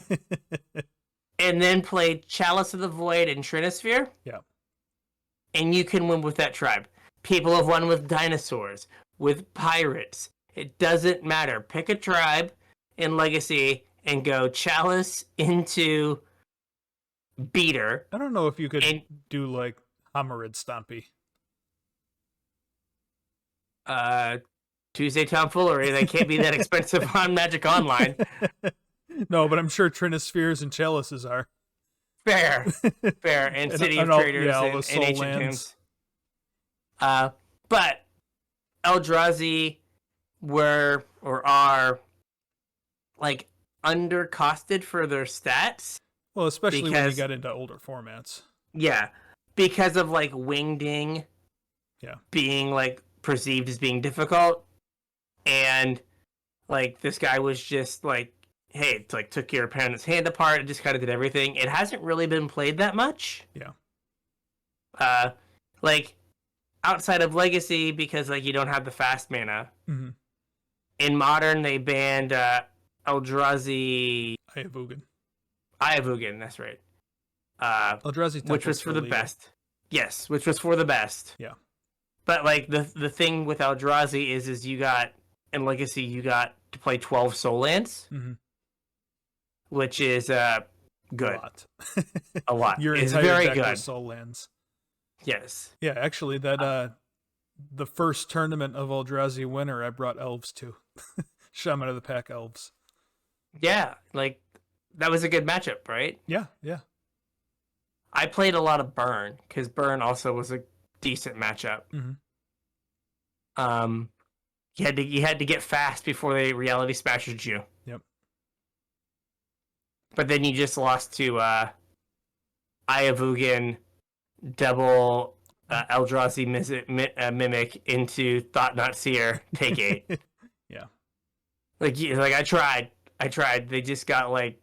[SPEAKER 1] and then play Chalice of the Void and Trinisphere.
[SPEAKER 2] Yeah.
[SPEAKER 1] And you can win with that tribe. People have won with dinosaurs, with pirates. It doesn't matter. Pick a tribe in Legacy and go Chalice into Beater.
[SPEAKER 2] I don't know if you could do Homarid Stompy.
[SPEAKER 1] Tuesday Tomfoolery. They can't be that expensive on Magic Online.
[SPEAKER 2] No, but I'm sure Trinispheres and Chalices are.
[SPEAKER 1] Fair. And City of Traders
[SPEAKER 2] all
[SPEAKER 1] and
[SPEAKER 2] the soul
[SPEAKER 1] Ancient
[SPEAKER 2] lands.
[SPEAKER 1] Tombs. But Eldrazi are like undercosted for their stats.
[SPEAKER 2] Well, especially when you get into older formats.
[SPEAKER 1] Yeah, because of like Wingding being like perceived as being difficult, and like this guy was just like, hey, it's like took your opponent's hand apart and just kind of did everything. It hasn't really been played that much.
[SPEAKER 2] Yeah.
[SPEAKER 1] Like outside of Legacy, because like you don't have the fast mana.
[SPEAKER 2] Mm-hmm.
[SPEAKER 1] In Modern, they banned Eldrazi Ayavugan, that's right.
[SPEAKER 2] Eldrazi
[SPEAKER 1] which was for the best. Yes, which was for the best.
[SPEAKER 2] Yeah.
[SPEAKER 1] But like the thing with Eldrazi is you got in Legacy you got to play 12 soul lands, which is good. A lot.
[SPEAKER 2] Your
[SPEAKER 1] it's
[SPEAKER 2] entire
[SPEAKER 1] very
[SPEAKER 2] deck
[SPEAKER 1] good.
[SPEAKER 2] of soul lands.
[SPEAKER 1] Yes.
[SPEAKER 2] Yeah, actually, that the first tournament of Eldrazi winner, I brought elves to. Shaman of the Pack elves.
[SPEAKER 1] Yeah, like that was a good matchup, right?
[SPEAKER 2] Yeah.
[SPEAKER 1] I played a lot of Burn because Burn also was a decent matchup. You had to get fast before they reality smashed you.
[SPEAKER 2] Yep.
[SPEAKER 1] But then you just lost to Ayavugan double Eldrazi mimic into Thought Not Seer take 8.
[SPEAKER 2] Yeah.
[SPEAKER 1] Like I tried. They just got like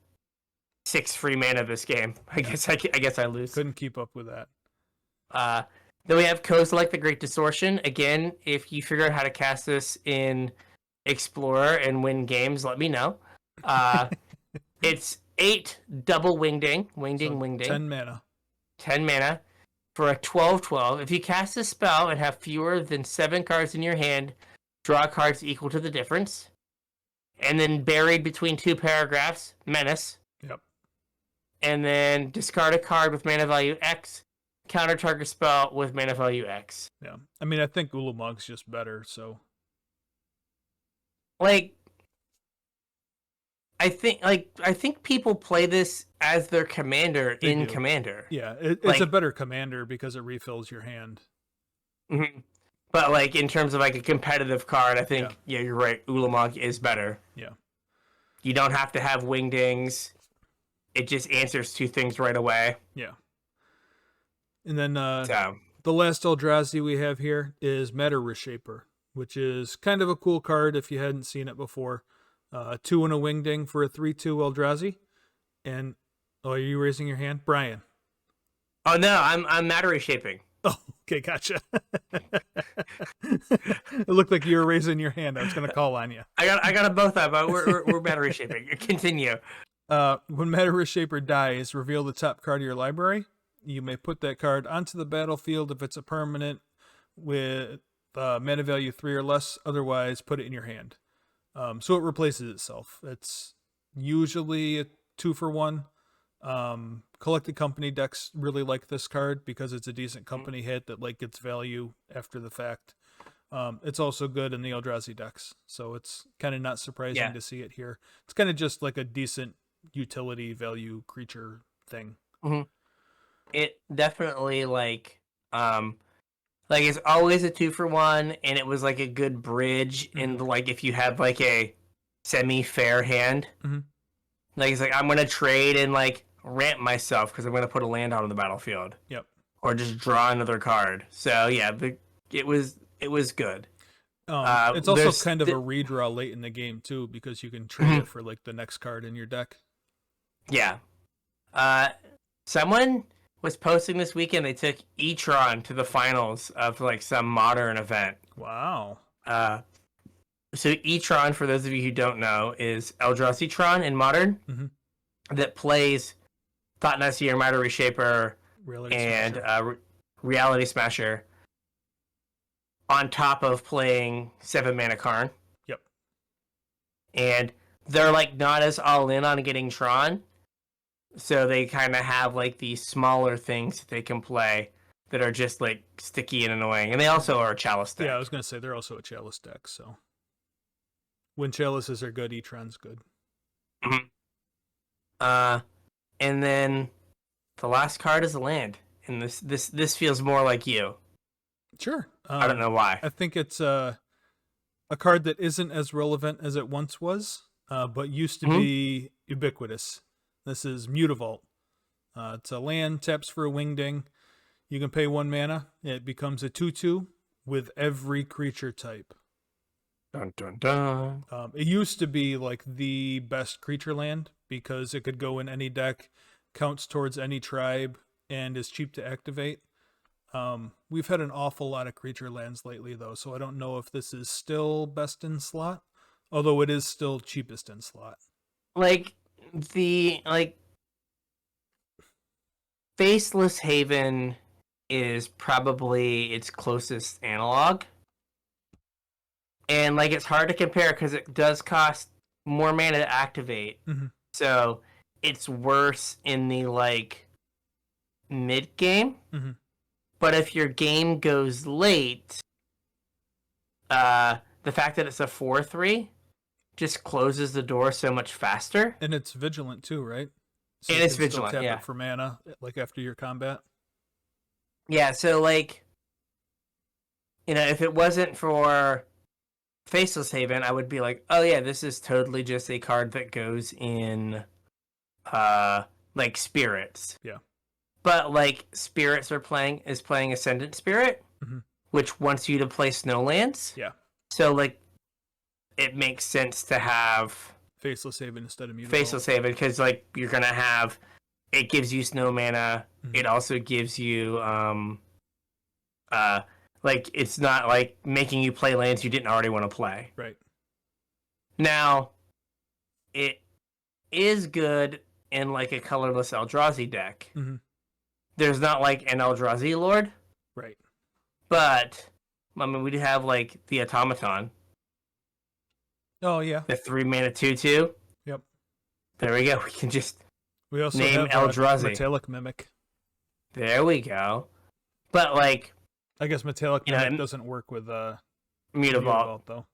[SPEAKER 1] 6 free mana this game. I guess I lose.
[SPEAKER 2] Couldn't keep up with that.
[SPEAKER 1] Then we have Kozilek the Great Distortion. Again, if you figure out how to cast this in Explorer and win games, let me know. It's 8 double Wingding.
[SPEAKER 2] 10 mana.
[SPEAKER 1] 10 mana for a 12/12. If you cast a spell and have fewer than 7 cards in your hand, draw cards equal to the difference. And then buried between 2 paragraphs, Menace.
[SPEAKER 2] Yep.
[SPEAKER 1] And then discard a card with mana value X, counter target spell with mana value X.
[SPEAKER 2] Yeah. I mean, I think Ulamog's just better, so.
[SPEAKER 1] Like, I think people play this as their commander in Commander.
[SPEAKER 2] Yeah, it's a better commander because it refills your hand.
[SPEAKER 1] Mm-hmm. But like in terms of like a competitive card, I think you're right. Ulamog is better.
[SPEAKER 2] Yeah.
[SPEAKER 1] You don't have to have Wingdings. It just answers 2 things right away.
[SPEAKER 2] Yeah. And then the last Eldrazi we have here is Matter Reshaper, which is kind of a cool card if you hadn't seen it before. 2 and a Wingding for a 3/2 Eldrazi. And are you raising your hand, Brian?
[SPEAKER 1] Oh no, I'm Matter Reshaping.
[SPEAKER 2] Oh, okay, gotcha. It looked like you were raising your hand. I was going to call on you.
[SPEAKER 1] I got them both up, but we're Matter Reshaping. Continue.
[SPEAKER 2] When Matter Reshaper dies, reveal the top card of your library. You may put that card onto the battlefield if it's a permanent with mana value 3 or less. Otherwise, put it in your hand. So it replaces itself. It's usually a 2-for-1. Collected Company decks really like this card because it's a decent company hit that like gets value after the fact. It's also good in the Eldrazi decks, so it's kind of not surprising to see it here. It's kind of just like a decent utility value creature thing.
[SPEAKER 1] Mm-hmm. It definitely like it's always a 2-for-1, and it was like a good bridge in the, like if you have like a semi-fair hand. Like it's like I'm gonna trade and like ramp myself because I'm gonna put a land out on the battlefield.
[SPEAKER 2] Yep.
[SPEAKER 1] Or just draw another card. So yeah, it was good.
[SPEAKER 2] It's also kind of a redraw late in the game too, because you can trade it for like the next card in your deck.
[SPEAKER 1] Yeah. Someone was posting this weekend. They took E-Tron to the finals of like some modern event.
[SPEAKER 2] Wow.
[SPEAKER 1] So E-Tron, for those of you who don't know, is Eldrazi Tron in modern that plays Thought Not Seer, Matter Reshaper, Reality Smasher on top of playing 7 mana Karn.
[SPEAKER 2] Yep.
[SPEAKER 1] And they're like not as all in on getting Tron, so they kind of have like these smaller things that they can play that are just like sticky and annoying. And they also are a Chalice deck.
[SPEAKER 2] Yeah, I was gonna say they're also a Chalice deck. So when Chalices are good, E-Tron's good.
[SPEAKER 1] And then the last card is a land, and this feels more like you.
[SPEAKER 2] Sure.
[SPEAKER 1] I don't know why.
[SPEAKER 2] I think it's a card that isn't as relevant as it once was, but used to be ubiquitous. This is Mutavault. It's a land, taps for a wingding. You can pay 1 mana. It becomes a 2/2 with every creature type.
[SPEAKER 1] Dun dun dun.
[SPEAKER 2] It used to be like the best creature land because it could go in any deck, counts towards any tribe, and is cheap to activate. We've had an awful lot of creature lands lately, though, so I don't know if this is still best in slot, although it is still cheapest in slot.
[SPEAKER 1] Faceless Haven is probably its closest analog. And it's hard to compare because it does cost more mana to activate.
[SPEAKER 2] Mm-hmm.
[SPEAKER 1] So it's worse in the mid game.
[SPEAKER 2] Mm-hmm.
[SPEAKER 1] But if your game goes late, the fact that it's a 4/3 just closes the door so much faster.
[SPEAKER 2] And it's vigilant too, right? So
[SPEAKER 1] and it's vigilant,
[SPEAKER 2] tap
[SPEAKER 1] yeah.
[SPEAKER 2] it for mana, after your combat.
[SPEAKER 1] Yeah, so if it wasn't for Faceless Haven, I would be like, oh yeah, this is totally just a card that goes in, spirits.
[SPEAKER 2] Yeah.
[SPEAKER 1] But spirits is playing Ascendant Spirit, which wants you to play Snowlands.
[SPEAKER 2] Yeah.
[SPEAKER 1] So it makes sense to have
[SPEAKER 2] Faceless Haven instead of Mutavault.
[SPEAKER 1] Faceless Haven because you're gonna have, it gives you snow mana. It also gives you it's not making you play lands you didn't already want to play.
[SPEAKER 2] Right.
[SPEAKER 1] Now, it is good in a colorless Eldrazi deck.
[SPEAKER 2] Mm-hmm.
[SPEAKER 1] There's not an Eldrazi Lord.
[SPEAKER 2] Right.
[SPEAKER 1] But I mean, we do have the Automaton.
[SPEAKER 2] Oh yeah.
[SPEAKER 1] The 3 mana 2/2.
[SPEAKER 2] Yep.
[SPEAKER 1] There we go. We can just
[SPEAKER 2] we also
[SPEAKER 1] name
[SPEAKER 2] have
[SPEAKER 1] Eldrazi.
[SPEAKER 2] Metallic Mimic.
[SPEAKER 1] There we go. But
[SPEAKER 2] I guess Metallic Mimic doesn't work with
[SPEAKER 1] Mutavault
[SPEAKER 2] though.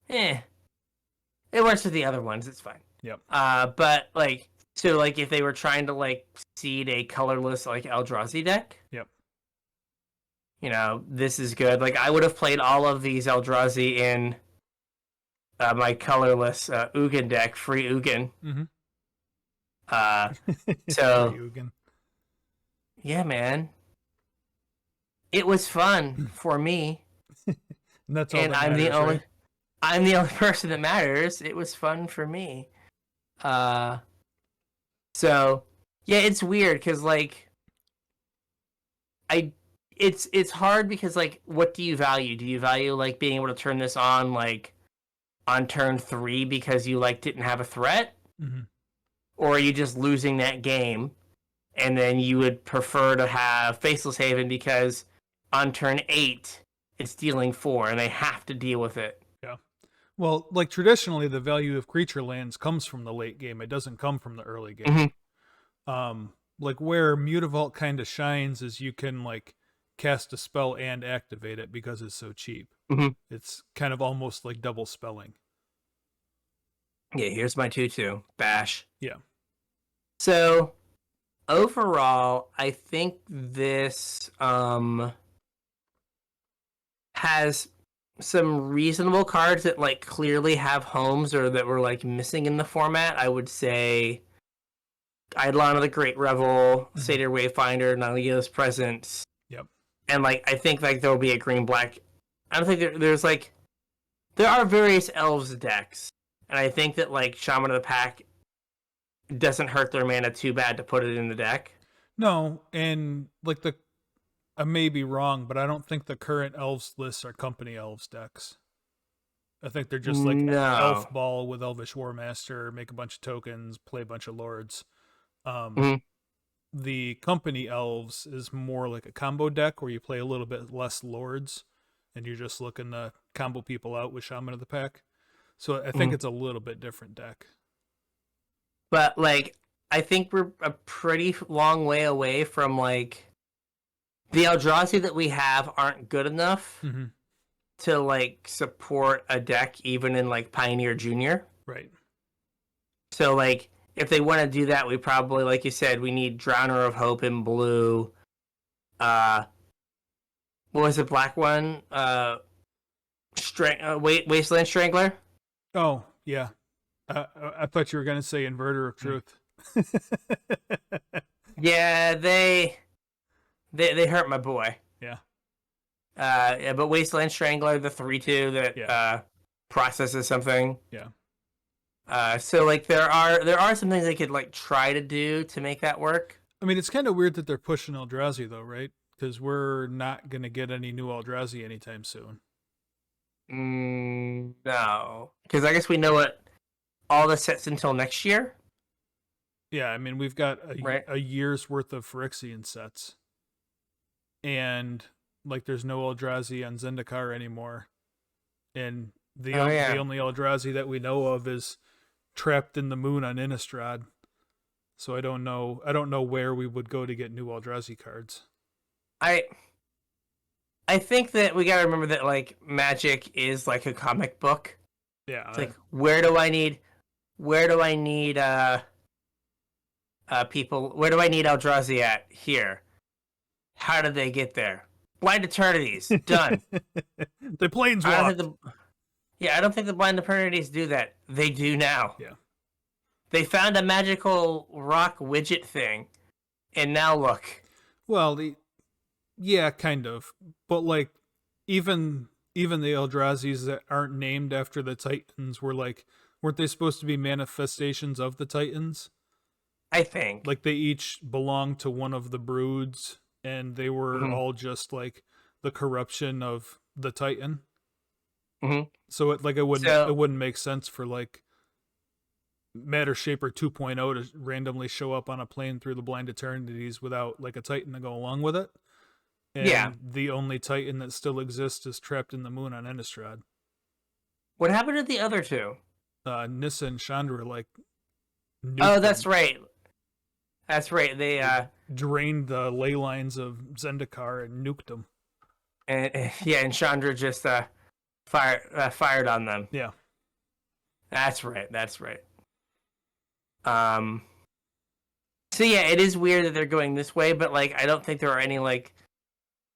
[SPEAKER 1] It works with the other ones. It's fine.
[SPEAKER 2] Yep.
[SPEAKER 1] But if they were trying to seed a colorless Eldrazi deck.
[SPEAKER 2] Yep.
[SPEAKER 1] This is good. I would have played all of these Eldrazi in my colorless Ugin deck, free Ugin.
[SPEAKER 2] Mm-hmm.
[SPEAKER 1] So
[SPEAKER 2] free Ugin.
[SPEAKER 1] Yeah, man. It was fun for me.
[SPEAKER 2] And that's all.
[SPEAKER 1] And
[SPEAKER 2] that
[SPEAKER 1] I'm
[SPEAKER 2] matters,
[SPEAKER 1] the only
[SPEAKER 2] right?
[SPEAKER 1] I'm the only person that matters. It was fun for me. So yeah, it's weird because it's hard because what do you value? Do you value being able to turn this on on turn 3 because you didn't have a threat?
[SPEAKER 2] Mm-hmm.
[SPEAKER 1] Or are you just losing that game and then you would prefer to have Faceless Haven because on turn 8 it's dealing 4 and they have to deal with it?
[SPEAKER 2] Yeah. Well, traditionally the value of creature lands comes from the late game. It doesn't come from the early game.
[SPEAKER 1] Mm-hmm.
[SPEAKER 2] Where Mutavault kind of shines is you can cast a spell and activate it because it's so cheap.
[SPEAKER 1] Mm-hmm.
[SPEAKER 2] It's kind of almost like double spelling.
[SPEAKER 1] Yeah, here's my 2/2. Bash.
[SPEAKER 2] Yeah.
[SPEAKER 1] So, overall, I think this has some reasonable cards that clearly have homes or that were missing in the format. I would say Eidolon of the Great Revel, Satyr Wayfinder, Nalia's Presence.
[SPEAKER 2] Yep.
[SPEAKER 1] And I think there will be a green black. I don't think there's there are various elves decks, and I think that Shaman of the Pack doesn't hurt their mana too bad to put it in the deck.
[SPEAKER 2] No, and I may be wrong, but I don't think the current elves lists are company elves decks. I think they're just elf ball with Elvish Warmaster, make a bunch of tokens, play a bunch of lords. The company elves is more like a combo deck where you play a little bit less lords and you're just looking to combo people out with Shaman of the Pack. So I think it's a little bit different deck.
[SPEAKER 1] But I think we're a pretty long way away from the Eldrazi that we have aren't good enough to support a deck even in Pioneer Junior.
[SPEAKER 2] Right.
[SPEAKER 1] So if they want to do that, we probably, like you said, we need Drowner of Hope in blue. What was the black one? Wasteland Strangler.
[SPEAKER 2] Oh yeah, I thought you were gonna say Inverter of Truth.
[SPEAKER 1] Yeah, they hurt my boy.
[SPEAKER 2] Yeah.
[SPEAKER 1] Yeah, but Wasteland Strangler, the 3/2 that processes something.
[SPEAKER 2] Yeah.
[SPEAKER 1] So like there are some things they could like try to do to make that work.
[SPEAKER 2] I mean, it's kind of weird that they're pushing Eldrazi though, right? Because we're not gonna get any new Eldrazi anytime soon.
[SPEAKER 1] No, because I guess we know what all the sets until next year.
[SPEAKER 2] Yeah, I mean, we've got a year's worth of Phyrexian sets. And, like, there's no Eldrazi on Zendikar anymore. And the only Eldrazi that we know of is Trapped in the Moon on Innistrad. So I don't know where we would go to get new Eldrazi cards.
[SPEAKER 1] I think that we gotta remember that, like, Magic is like a comic book.
[SPEAKER 2] Yeah.
[SPEAKER 1] It's like, where do I need people, where do I need Eldrazi at? Here. How did they get there? Blind Eternities. Done.
[SPEAKER 2] The Planeswalk.
[SPEAKER 1] I don't think the Blind Eternities do that. They do now.
[SPEAKER 2] Yeah. They
[SPEAKER 1] found a magical rock widget thing, and now look.
[SPEAKER 2] Well, yeah, kind of. But, like, even the Eldrazi's that aren't named after the Titans weren't they supposed to be manifestations of the Titans?
[SPEAKER 1] I think.
[SPEAKER 2] Like, they each belonged to one of the broods, and they were all just, like, the corruption of the Titan.
[SPEAKER 1] Mm-hmm.
[SPEAKER 2] So, it wouldn't make sense for, like, Matter Shaper 2.0 to randomly show up on a plane through the Blind Eternities without, like, a Titan to go along with it. And the only Titan that still exists is Trapped in the Moon on Innistrad.
[SPEAKER 1] What happened to the other two?
[SPEAKER 2] Nissa and Chandra, like...
[SPEAKER 1] that's right. That's right. They
[SPEAKER 2] drained the ley lines of Zendikar and nuked them.
[SPEAKER 1] And Chandra just fired on them.
[SPEAKER 2] Yeah.
[SPEAKER 1] That's right. So yeah, it is weird that they're going this way, but like I don't think there are any like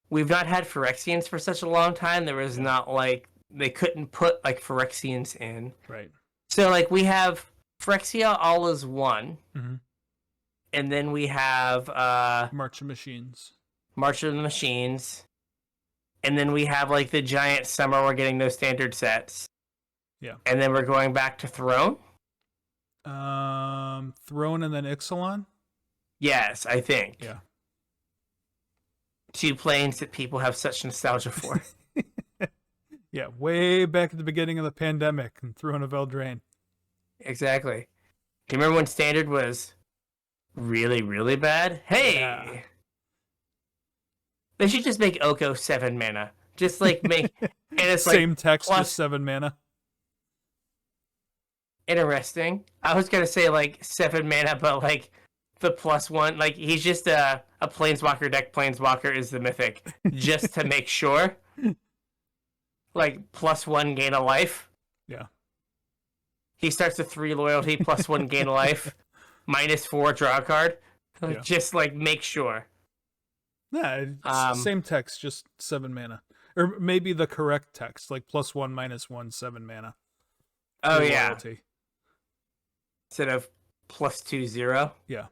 [SPEAKER 1] we've not had Phyrexians for such a long time. There was not like they couldn't put like Phyrexians in.
[SPEAKER 2] Right.
[SPEAKER 1] So like we have Phyrexia all is one.
[SPEAKER 2] Mm-hmm.
[SPEAKER 1] And then we have
[SPEAKER 2] March of Machines.
[SPEAKER 1] And then we have like the giant summer we're getting those standard sets.
[SPEAKER 2] Yeah.
[SPEAKER 1] And then we're going back to Throne?
[SPEAKER 2] Throne and then Ixalan?
[SPEAKER 1] Yes, I think.
[SPEAKER 2] Yeah.
[SPEAKER 1] 2 planes that people have such nostalgia for.
[SPEAKER 2] Yeah, way back at the beginning of the pandemic and Throne of Eldraine.
[SPEAKER 1] Exactly. Do you remember when standard was really, really bad? Hey! Yeah. They should just make Oko 7 mana. Just like make... and it's
[SPEAKER 2] same
[SPEAKER 1] like
[SPEAKER 2] text, just 7 mana.
[SPEAKER 1] Interesting. I was going to say like 7 mana, but like the +1. Like he's just a Planeswalker deck. Planeswalker is the mythic. Just to make sure. Like +1 gain a life.
[SPEAKER 2] Yeah.
[SPEAKER 1] He starts with 3 loyalty, +1 gain a life, -4 draw a card. Like, just like make sure.
[SPEAKER 2] Yeah, same text, just 7 mana. Or maybe the correct text, like +1, -1, 7 mana.
[SPEAKER 1] Oh, yeah. Loyalty. Instead of +2, 0?
[SPEAKER 2] Yeah.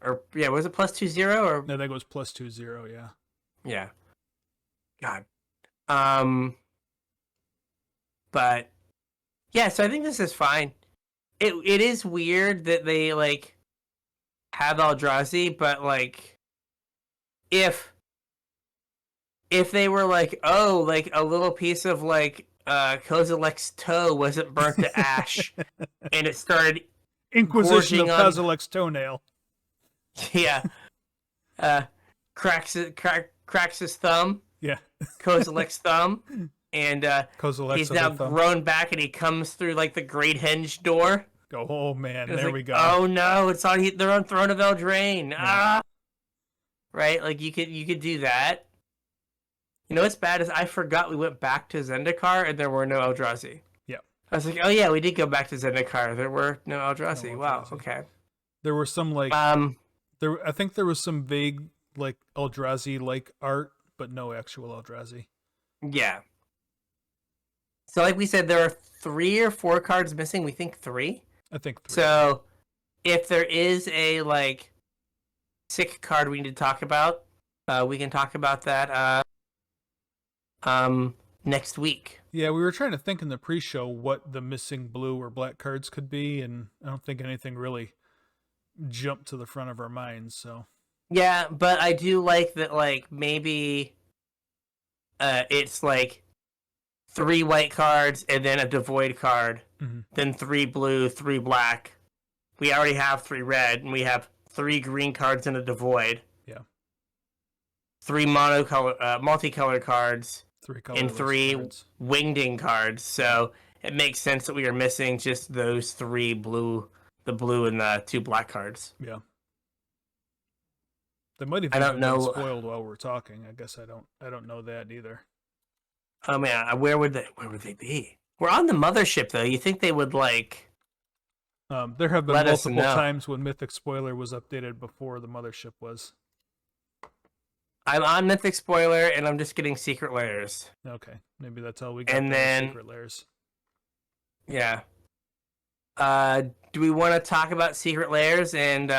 [SPEAKER 1] Or, yeah, was it +2, 0? Or...
[SPEAKER 2] No, I think it was +2, 0, yeah.
[SPEAKER 1] Yeah. God. But, yeah, so I think this is fine. It is weird that they, like, have Eldrazi, but, like... If they were like, oh, like a little piece of like Kozilek's toe wasn't burnt to ash, and it started
[SPEAKER 2] Inquisition of Kozilek's toenail.
[SPEAKER 1] Yeah, cracks his thumb.
[SPEAKER 2] Yeah,
[SPEAKER 1] Kozilek's thumb, and he's now grown back, and he comes through like the Great Henge door.
[SPEAKER 2] Oh man, there we go.
[SPEAKER 1] Oh no, they're on Throne of Eldraine. Yeah. Right, like you could do that. You know what's bad is I forgot we went back to Zendikar and there were no Eldrazi.
[SPEAKER 2] Yeah.
[SPEAKER 1] I was like, oh yeah, we did go back to Zendikar. There were no Eldrazi.
[SPEAKER 2] No
[SPEAKER 1] Wow.
[SPEAKER 2] Eldrazi.
[SPEAKER 1] Okay.
[SPEAKER 2] There were some I think there was some vague like Eldrazi like art, but no actual Eldrazi.
[SPEAKER 1] Yeah. So like we said, there are 3 or 4 cards missing. We think 3.
[SPEAKER 2] I think 3.
[SPEAKER 1] So if there is a like sick card we need to talk about, we can talk about that next week.
[SPEAKER 2] Yeah, we were trying to think in the pre-show what the missing blue or black cards could be, and I don't think anything really jumped to the front of our minds. So
[SPEAKER 1] Yeah, but I do like that. Like maybe it's like 3 white cards and then a devoid card, then 3 blue, 3 black. We already have 3 red, and we have 3 green cards and a devoid.
[SPEAKER 2] Yeah.
[SPEAKER 1] 3 multicolored cards.
[SPEAKER 2] 3
[SPEAKER 1] and 3
[SPEAKER 2] cards.
[SPEAKER 1] wingding cards. So it makes sense that we are missing just those 3 blue, the blue and the 2 black cards.
[SPEAKER 2] Yeah. They might have been spoiled while we're talking. I guess I don't know that either.
[SPEAKER 1] Oh man, where would they be? We're on the mothership though. You think they would like
[SPEAKER 2] there have been multiple times when Mythic Spoiler was updated before the mothership was.
[SPEAKER 1] I'm on Mythic Spoiler and I'm just getting Secret Lairs.
[SPEAKER 2] Okay, maybe that's all we got.
[SPEAKER 1] And then
[SPEAKER 2] Secret Lairs.
[SPEAKER 1] Yeah. Do we want to talk about Secret Lairs and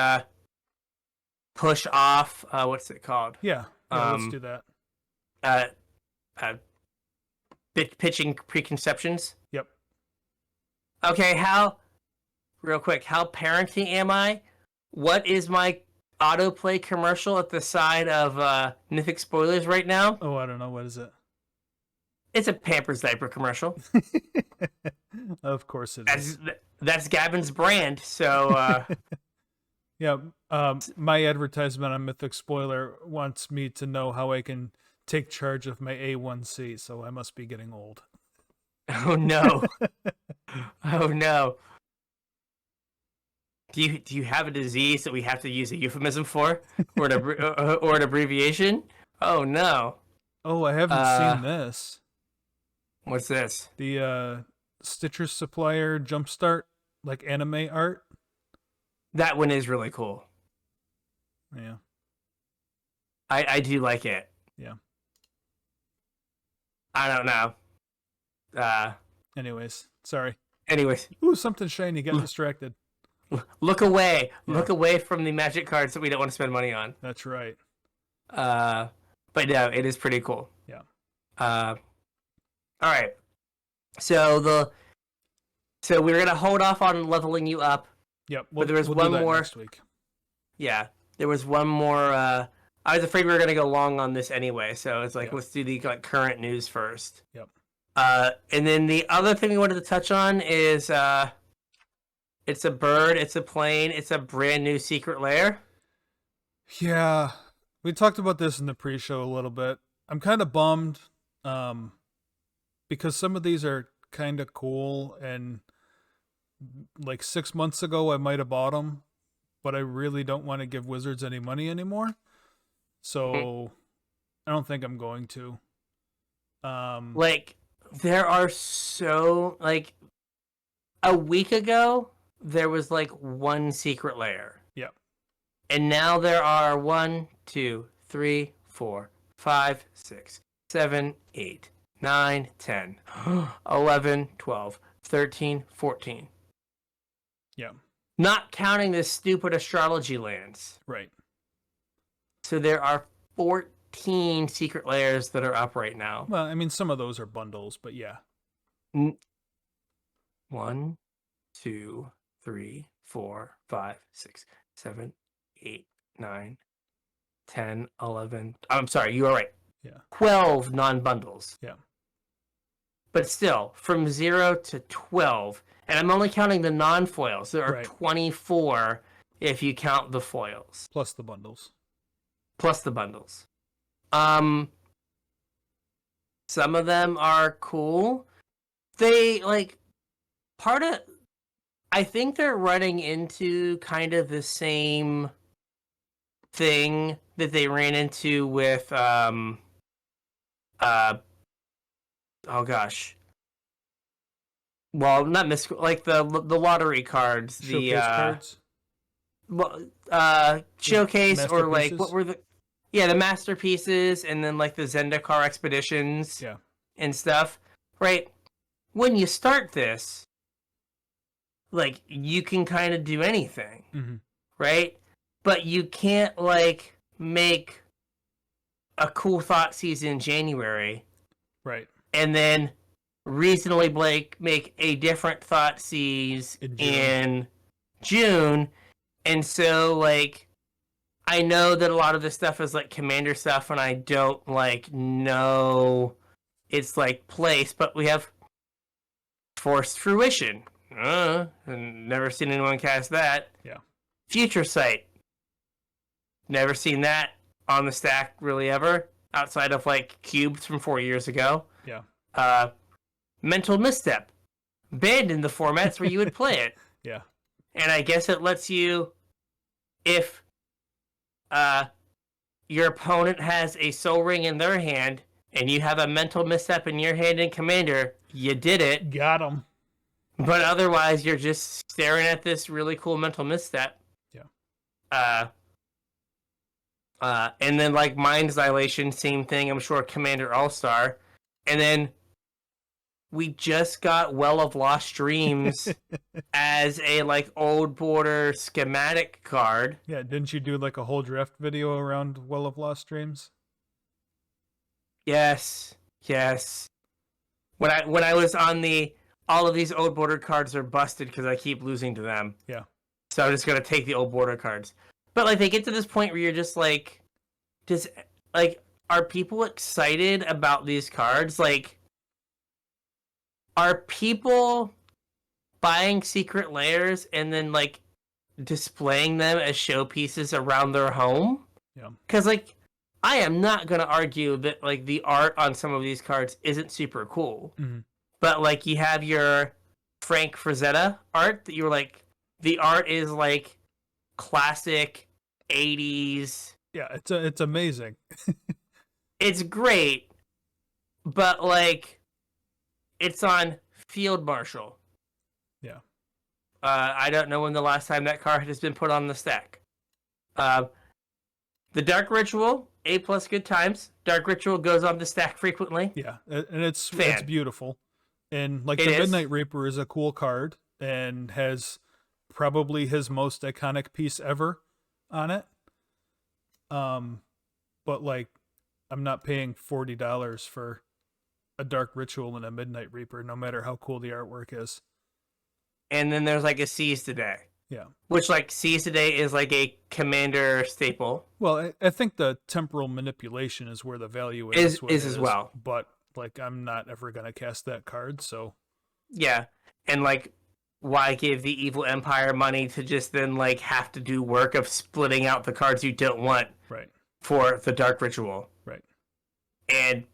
[SPEAKER 1] push off what's it called?
[SPEAKER 2] Yeah, let's do that.
[SPEAKER 1] Pitching preconceptions.
[SPEAKER 2] Yep.
[SPEAKER 1] Okay, real quick, how parenting am I? What is my autoplay commercial at the side of Mythic Spoilers right now?
[SPEAKER 2] Oh, I don't know. What is it?
[SPEAKER 1] It's a Pampers diaper commercial.
[SPEAKER 2] Of course it is.
[SPEAKER 1] That's Gavin's brand, so...
[SPEAKER 2] Yeah, my advertisement on Mythic Spoiler wants me to know how I can take charge of my A1C, so I must be getting old.
[SPEAKER 1] Oh no. Oh no. Do you have a disease that we have to use a euphemism for? Or an abbreviation? Oh no.
[SPEAKER 2] Oh, I haven't seen this.
[SPEAKER 1] What's this?
[SPEAKER 2] The Stitcher Supplier Jumpstart, like anime art.
[SPEAKER 1] That one is really cool.
[SPEAKER 2] Yeah.
[SPEAKER 1] I do like it.
[SPEAKER 2] Yeah.
[SPEAKER 1] I don't know.
[SPEAKER 2] Anyways, sorry.
[SPEAKER 1] Anyways.
[SPEAKER 2] Ooh, something shiny. Get distracted.
[SPEAKER 1] Look away. Yeah. Look away from the magic cards that we don't want to spend money on.
[SPEAKER 2] That's right.
[SPEAKER 1] But no, it is pretty cool.
[SPEAKER 2] Yeah.
[SPEAKER 1] All right. So we're gonna hold off on leveling you up.
[SPEAKER 2] Yep.
[SPEAKER 1] But there was one more
[SPEAKER 2] next week.
[SPEAKER 1] Yeah, there was one more. I was afraid we were gonna go long on this anyway, so it's like let's do the current news first.
[SPEAKER 2] Yep.
[SPEAKER 1] And then the other thing we wanted to touch on is it's a bird, it's a plane, it's a brand new secret lair.
[SPEAKER 2] Yeah, we talked about this in the pre-show a little bit. I'm kind of bummed, because some of these are kind of cool, and like 6 months ago I might have bought them, but I really don't want to give Wizards any money anymore. So I don't think I'm going to.
[SPEAKER 1] Like there are like a week ago there was like 1 secret lair.
[SPEAKER 2] Yeah.
[SPEAKER 1] And now there are 1, 2, 3, 4, 5, 6, 7, 8, 9, 10, 11, 12, 13, 14.
[SPEAKER 2] Yeah.
[SPEAKER 1] Not counting the stupid astrology lands.
[SPEAKER 2] Right.
[SPEAKER 1] So there are 14 secret lairs that are up right now.
[SPEAKER 2] Well, I mean, some of those are bundles, but yeah.
[SPEAKER 1] 1, 2, 3, 4, 5, 6, 7, 8, 9, 10, 11. I'm sorry, you are right.
[SPEAKER 2] Yeah.
[SPEAKER 1] 12 non-bundles.
[SPEAKER 2] Yeah.
[SPEAKER 1] But still, from 0 to 12, and I'm only counting the non-foils. There are 24 if you count the foils.
[SPEAKER 2] Plus the bundles.
[SPEAKER 1] Some of them are cool. They, like, I think they're running into kind of the same thing that they ran into with, oh gosh. well, not like the lottery cards,
[SPEAKER 2] Showcase cards.
[SPEAKER 1] Showcase, or like
[SPEAKER 2] Masterpieces?
[SPEAKER 1] what were the masterpieces, and then like the Zendikar expeditions,
[SPEAKER 2] Yeah.
[SPEAKER 1] and stuff, right? When you start this, like you can kind of do anything,
[SPEAKER 2] Mm-hmm.
[SPEAKER 1] right? But you can't like make a cool thought season in January,
[SPEAKER 2] Right.
[SPEAKER 1] and then reasonably make a different thought seas
[SPEAKER 2] In June.
[SPEAKER 1] in June. And so like I know that a lot of this stuff is like commander stuff, and I don't like know its like place, but we have Forced Fruition. Never seen anyone cast that.
[SPEAKER 2] Yeah.
[SPEAKER 1] Future Sight. Never seen that on the stack really ever, outside of like cubes from 4 years ago.
[SPEAKER 2] Yeah.
[SPEAKER 1] Mental Misstep. Banned in the formats where you would play it.
[SPEAKER 2] Yeah.
[SPEAKER 1] And I guess it lets you, if your opponent has a Soul Ring in their hand and you have a Mental Misstep in your hand in Commander, you did it.
[SPEAKER 2] Got him.
[SPEAKER 1] But otherwise, you're just staring at this really cool Mental Misstep.
[SPEAKER 2] Yeah.
[SPEAKER 1] And then like Mind's Dilation, same thing. I'm sure Commander All-Star. And then we just got Well of Lost Dreams as a like old border schematic card.
[SPEAKER 2] Yeah, didn't you do like a whole draft video around Well of Lost Dreams?
[SPEAKER 1] Yes. When I was on all of these old border cards are busted because I keep losing to them.
[SPEAKER 2] Yeah.
[SPEAKER 1] So I'm just gonna take the old border cards. But like they get to this point where you're just like, are people excited about these cards? Like, are people buying Secret Lairs and then like displaying them as showpieces around their home?
[SPEAKER 2] Yeah.
[SPEAKER 1] Because like I am not gonna argue that like the art on some of these cards isn't super cool.
[SPEAKER 2] Mm-hmm.
[SPEAKER 1] But like you have your Frank Frazetta art that you're like, the art is like classic 80s.
[SPEAKER 2] Yeah, it's amazing.
[SPEAKER 1] It's great, but like it's on Field Marshal.
[SPEAKER 2] Yeah.
[SPEAKER 1] I don't know when the last time that card has been put on the stack. The Dark Ritual, A+ good times. Dark Ritual goes on the stack frequently.
[SPEAKER 2] Yeah, and it's beautiful. And like
[SPEAKER 1] the
[SPEAKER 2] Midnight Reaper is a cool card and has probably his most iconic piece ever on it. But like I'm not paying $40 for a Dark Ritual and a Midnight Reaper, no matter how cool the artwork is.
[SPEAKER 1] And then there's like a Seize Today.
[SPEAKER 2] Yeah.
[SPEAKER 1] Which like Seize Today is like a commander staple.
[SPEAKER 2] Well, I think the temporal manipulation is where the value is
[SPEAKER 1] as well.
[SPEAKER 2] But like I'm not ever gonna cast that card, so
[SPEAKER 1] yeah. And like why give the Evil Empire money to just then like have to do work of splitting out the cards you don't want
[SPEAKER 2] right
[SPEAKER 1] for the Dark Ritual?
[SPEAKER 2] Right.
[SPEAKER 1] And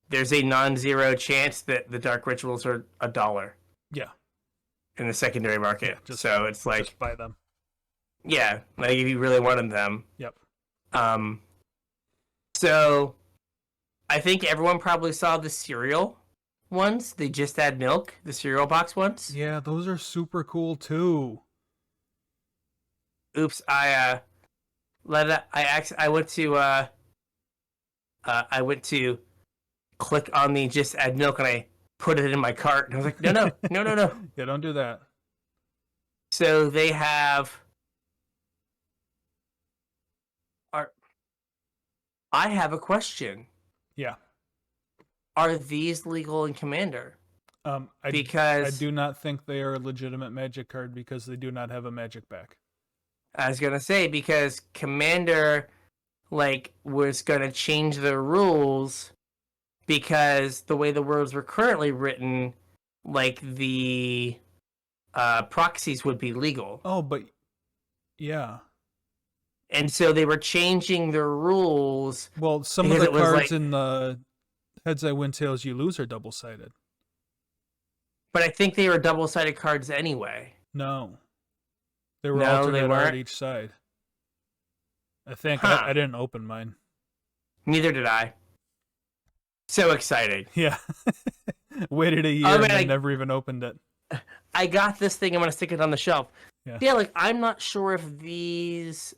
[SPEAKER 1] there's a non-zero chance that the Dark Rituals are $1.
[SPEAKER 2] Yeah.
[SPEAKER 1] In the secondary market.
[SPEAKER 2] Yeah,
[SPEAKER 1] so it's like
[SPEAKER 2] just buy them.
[SPEAKER 1] Yeah, like if you really wanted them.
[SPEAKER 2] Yep.
[SPEAKER 1] So I think everyone probably saw the cereal ones. They just add milk, the cereal box ones.
[SPEAKER 2] Yeah, those are super cool too.
[SPEAKER 1] Oops, I went to click on the just add milk and I put it in my cart and I was like, no.
[SPEAKER 2] Yeah, don't do that.
[SPEAKER 1] So they have I have a question.
[SPEAKER 2] Yeah.
[SPEAKER 1] Are these legal in Commander?
[SPEAKER 2] Because I do not think they are a legitimate Magic card because they do not have a Magic back.
[SPEAKER 1] I was gonna say because Commander like was gonna change the rules because the way the rules were currently written, like the proxies would be legal.
[SPEAKER 2] Oh, but yeah.
[SPEAKER 1] And so they were changing the rules.
[SPEAKER 2] Well, some of the cards in the Heads I Win, Tails You Lose are double-sided.
[SPEAKER 1] But I think they were double-sided cards anyway.
[SPEAKER 2] No. They were alternate art each side. I think. I didn't open mine.
[SPEAKER 1] Neither did I. So excited.
[SPEAKER 2] Yeah. Waited a year and never even opened it.
[SPEAKER 1] I got this thing. I'm gonna stick it on the shelf.
[SPEAKER 2] Yeah.
[SPEAKER 1] Yeah, like I'm not sure if these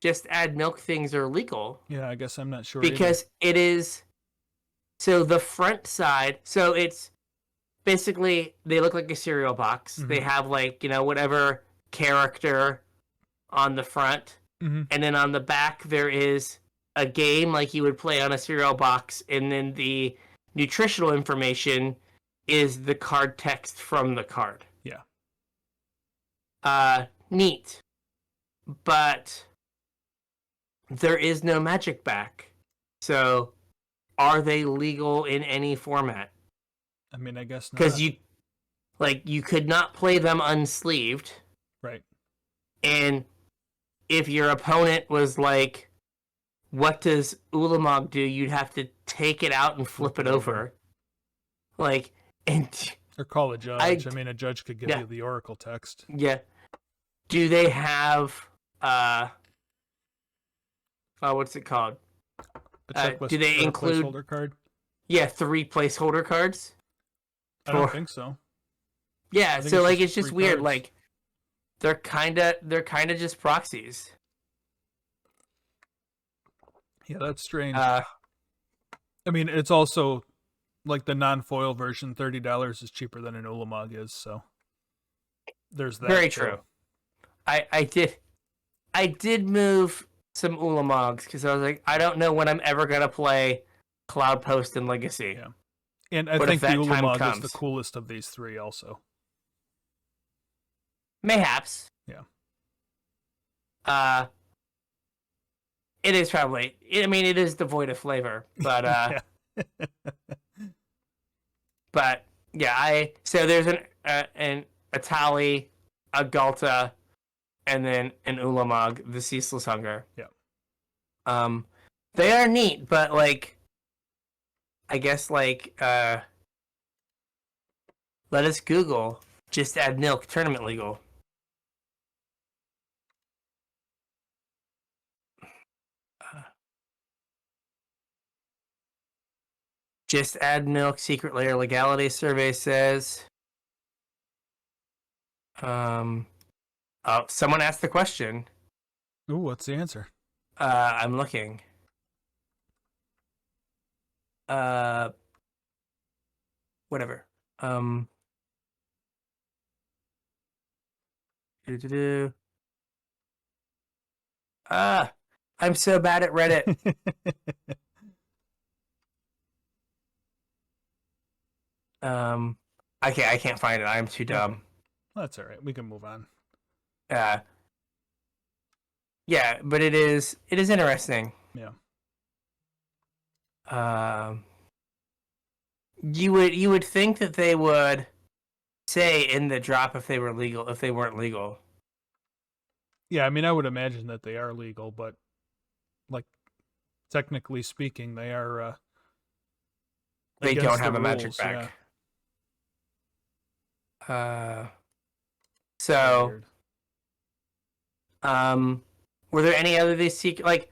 [SPEAKER 1] just add milk things are legal.
[SPEAKER 2] Yeah, I guess I'm not sure
[SPEAKER 1] because it is. So the front side. So it's basically they look like a cereal box.
[SPEAKER 2] Mm-hmm.
[SPEAKER 1] They have like whatever character on the front, and then on the back there is a game like you would play on a cereal box, and then the nutritional information is the card text from the card.
[SPEAKER 2] Yeah.
[SPEAKER 1] Neat. But there is no magic back. So are they legal in any format?
[SPEAKER 2] I mean, I guess not.
[SPEAKER 1] Because you could not play them unsleeved.
[SPEAKER 2] Right.
[SPEAKER 1] And if your opponent was like, what does Ulamog do? You'd have to take it out and flip it over. Like, and
[SPEAKER 2] or call a judge. I mean, a judge could give you the oracle text.
[SPEAKER 1] Yeah. Do they have what's it called?
[SPEAKER 2] A checklist,
[SPEAKER 1] do they include
[SPEAKER 2] placeholder card?
[SPEAKER 1] Yeah, 3 placeholder cards.
[SPEAKER 2] I don't think so.
[SPEAKER 1] Yeah, so like it's just weird.
[SPEAKER 2] Cards.
[SPEAKER 1] Like they're kind of just proxies.
[SPEAKER 2] Yeah, that's strange. I mean, it's also like the non-foil version. $30 is cheaper than an Ulamog is. So there's that.
[SPEAKER 1] Very true. I did move some Ulamogs because I was like, I don't know when I'm ever gonna play Cloud Post and Legacy.
[SPEAKER 2] Yeah, and I think the Ulamog is the coolest of these 3 also.
[SPEAKER 1] Mayhaps.
[SPEAKER 2] Yeah.
[SPEAKER 1] It is probably. I mean, it is devoid of flavor, but but yeah, so there's an Atali, a Galta, and then an Ulamog, the Ceaseless Hunger.
[SPEAKER 2] Yeah.
[SPEAKER 1] They are neat, but like, I guess like let us Google just add milk tournament legal. Just add milk secret layer legality survey says. Oh, someone asked the question.
[SPEAKER 2] Ooh, what's the answer?
[SPEAKER 1] I'm looking. Whatever. I'm so bad at Reddit. Okay, I can't find it. I'm too dumb.
[SPEAKER 2] That's all right. We can move on.
[SPEAKER 1] Yeah, but it is interesting.
[SPEAKER 2] Yeah.
[SPEAKER 1] You would think that they would say in the drop if they weren't legal.
[SPEAKER 2] Yeah, I mean, I would imagine that they are legal, but like technically speaking, they are.
[SPEAKER 1] They don't have a magic
[SPEAKER 2] rules,
[SPEAKER 1] back.
[SPEAKER 2] Yeah.
[SPEAKER 1] So, were there any other these secret like